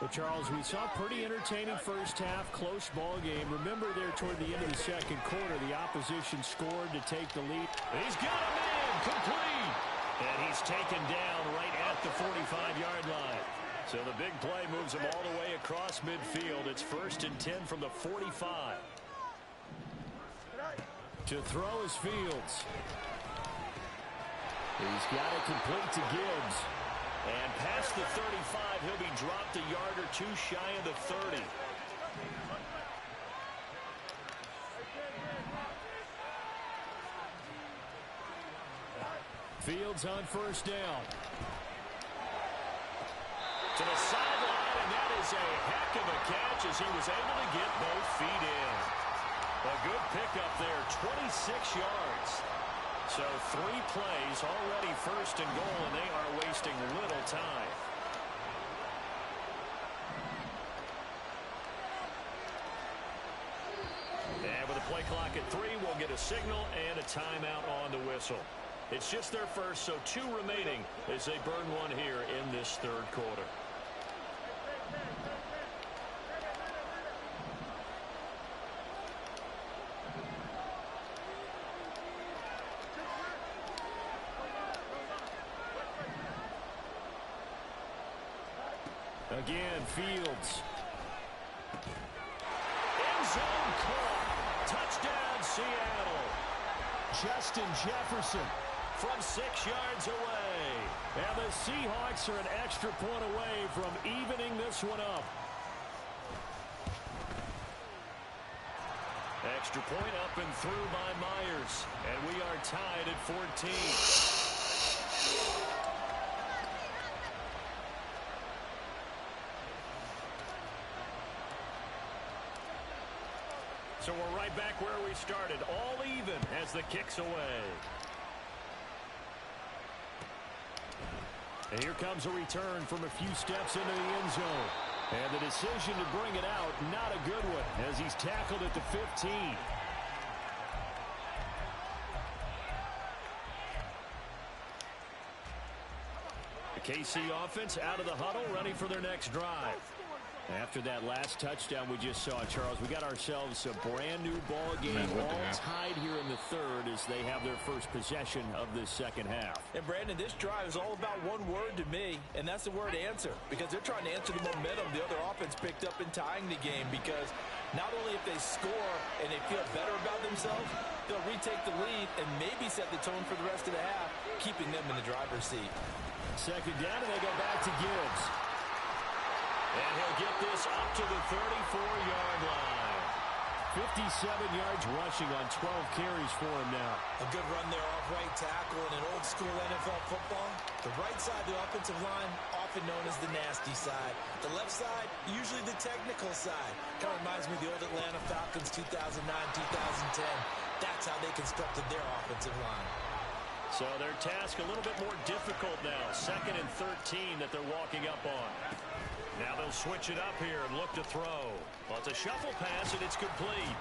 Well, Charles, we saw a pretty entertaining first half, close ball game. Remember there toward the end of the second quarter, the opposition scored to take the lead. He's got a man, complete. And he's taken down right at the 45-yard line. So the big play moves him all the way across midfield. It's 1st and 10 from the 45. To throw is Fields. He's got it complete to Gibbs. And past the 35, he'll be dropped a yard or 2 shy of the 30. Fields on 1st down. To the sideline, and that is a heck of a catch as he was able to get both feet in. A good pickup there, 26 yards. So 3 plays, already 1st and goal, and they are wasting little time. And with a play clock at 3, we'll get a signal and a timeout on the whistle. It's just their first, so 2 remaining as they burn one here in this 3rd quarter. Again, Fields. End zone caught. Touchdown, Seattle. Justin Jefferson from 6 yards away. And the Seahawks are an extra point away from evening this one up. Extra point up and through by Myers. And we are tied at 14. So we're right back where we started, all even as the kick's away. And here comes a return from a few steps into the end zone. And the decision to bring it out, not a good one, as he's tackled at the 15. The KC offense out of the huddle, ready for their next drive. After that last touchdown we just saw, Charles, we got ourselves a brand-new ball game, all tied here in the 3rd as they have their first possession of this second half. And, Brandon, this drive is all about one word to me, and that's the word answer, because they're trying to answer the momentum the other offense picked up in tying the game, because not only if they score and they feel better about themselves, they'll retake the lead and maybe set the tone for the rest of the half, keeping them in the driver's seat. Second down, and they go back to Gibbs. And he'll get this up to the 34-yard line. 57 yards rushing on 12 carries for him now. A good run there off right tackle in an old-school NFL football. The right side of the offensive line, often known as the nasty side. The left side, usually the technical side. Kind of reminds me of the old Atlanta Falcons 2009-2010. That's how they constructed their offensive line. So their task a little bit more difficult now. 2nd and 13 that they're walking up on. Now they'll switch it up here and look to throw. Well, it's a shuffle pass, and it's complete.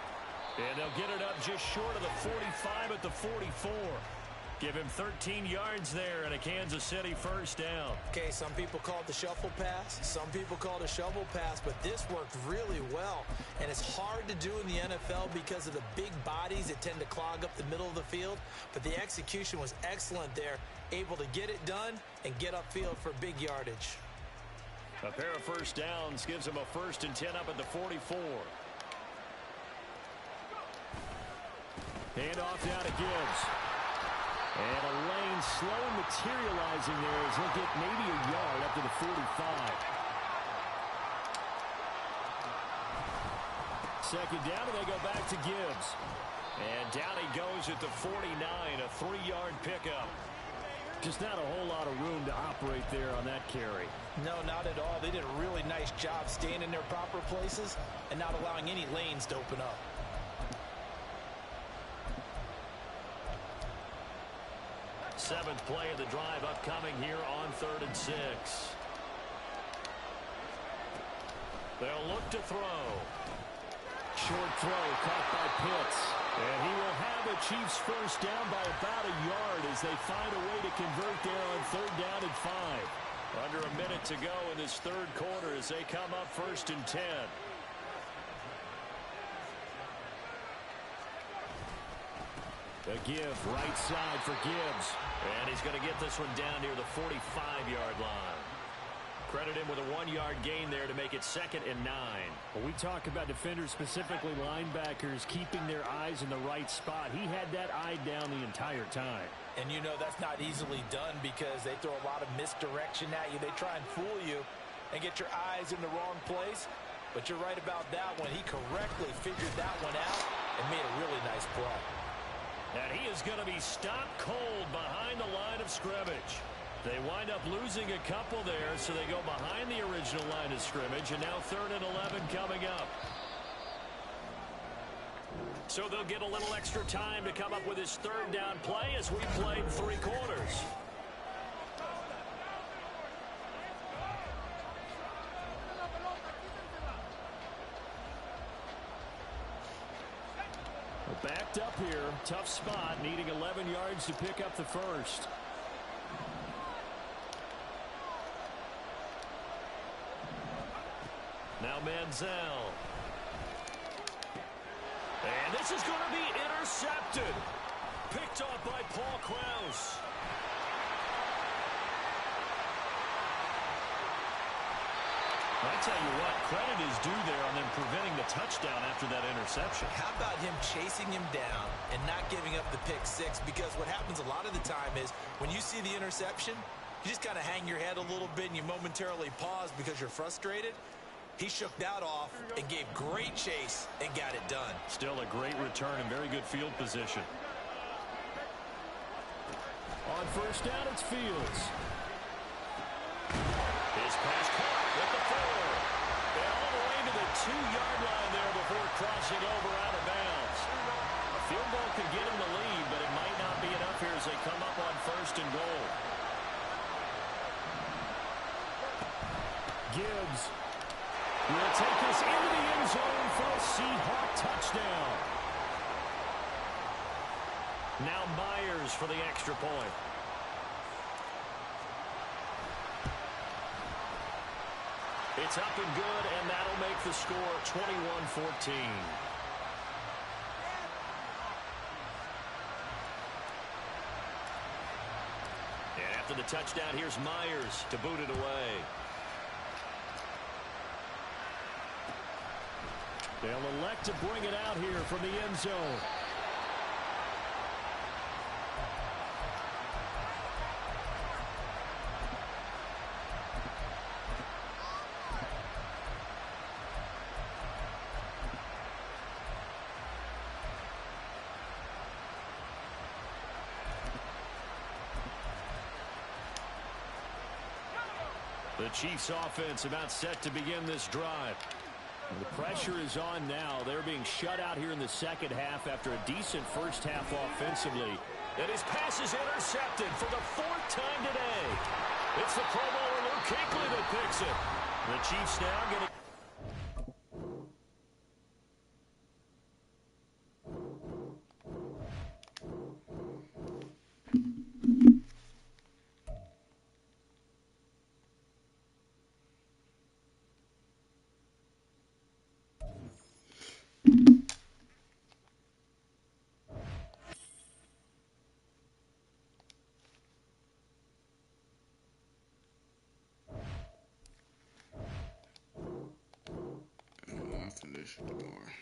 And they'll get it up just short of the 45 at the 44. Give him 13 yards there and a Kansas City first down. Okay, some people call it the shuffle pass. Some people call it a shovel pass, but this worked really well. And it's hard to do in the NFL because of the big bodies that tend to clog up the middle of the field. But the execution was excellent there, able to get it done and get upfield for big yardage. A pair of first downs gives him a 1st and 10 up at the 44. Hand off down to Gibbs. And a lane slow materializing there as he'll get maybe a yard up to the 45. Second down, and they go back to Gibbs. And down he goes at the 49, a 3-yard pickup. Just not a whole lot of room to operate there on that carry. No, not at all. They did a really nice job staying in their proper places and not allowing any lanes to open up. Seventh play of the drive upcoming here on 3rd and 6. They'll look to throw. Short throw caught by Pitts. And he will have the Chiefs first down by about a yard as they find a way to convert there on 3rd down and 5. Under a minute to go in this 3rd quarter as they come up 1st and 10. A give right side for Gibbs. And he's going to get this one down near the 45-yard line. Credit him with a 1-yard gain there to make it 2nd and 9. Well, we talk about defenders, specifically linebackers, keeping their eyes in the right spot. He had that eye down the entire time. And you know that's not easily done because they throw a lot of misdirection at you. They try and fool you and get your eyes in the wrong place. But you're right about that one. He correctly figured that one out and made a really nice play. And he is going to be stopped cold behind the line of scrimmage. They wind up losing a couple there, so they go behind the original line of scrimmage, and now 3rd and 11 coming up. So they'll get a little extra time to come up with his 3rd down play as we played 3 quarters. Backed up here, tough spot, needing 11 yards to pick up the first. Now Manziel. And this is going to be intercepted. Picked off by Paul Krause. I tell you what, credit is due there on them preventing the touchdown after that interception. How about him chasing him down and not giving up the pick 6? Because what happens a lot of the time is when you see the interception, you just kind of hang your head a little bit and you momentarily pause because you're frustrated. He shook that off and gave great chase and got it done. Still a great return and very good field position. On first down, it's Fields. His pass caught with the 4. And all the way to the 2-yard line there before crossing over out of bounds. A field goal could get him the lead, but it might not be enough here as they come up on 1st and goal. Gibbs will take us into the end zone for a Seahawk touchdown. Now Myers for the extra point. It's up and good, and that'll make the score 21-14. And after the touchdown, here's Myers to boot it away. They'll elect to bring it out here from the end zone. The Chiefs offense about set to begin this drive. The pressure is on now. They're being shut out here in the second half after a decent first half offensively. And his pass is intercepted for the 4th time today. It's the Pro Bowler Luke Kuechly that picks it. The Chiefs now going to... should do more.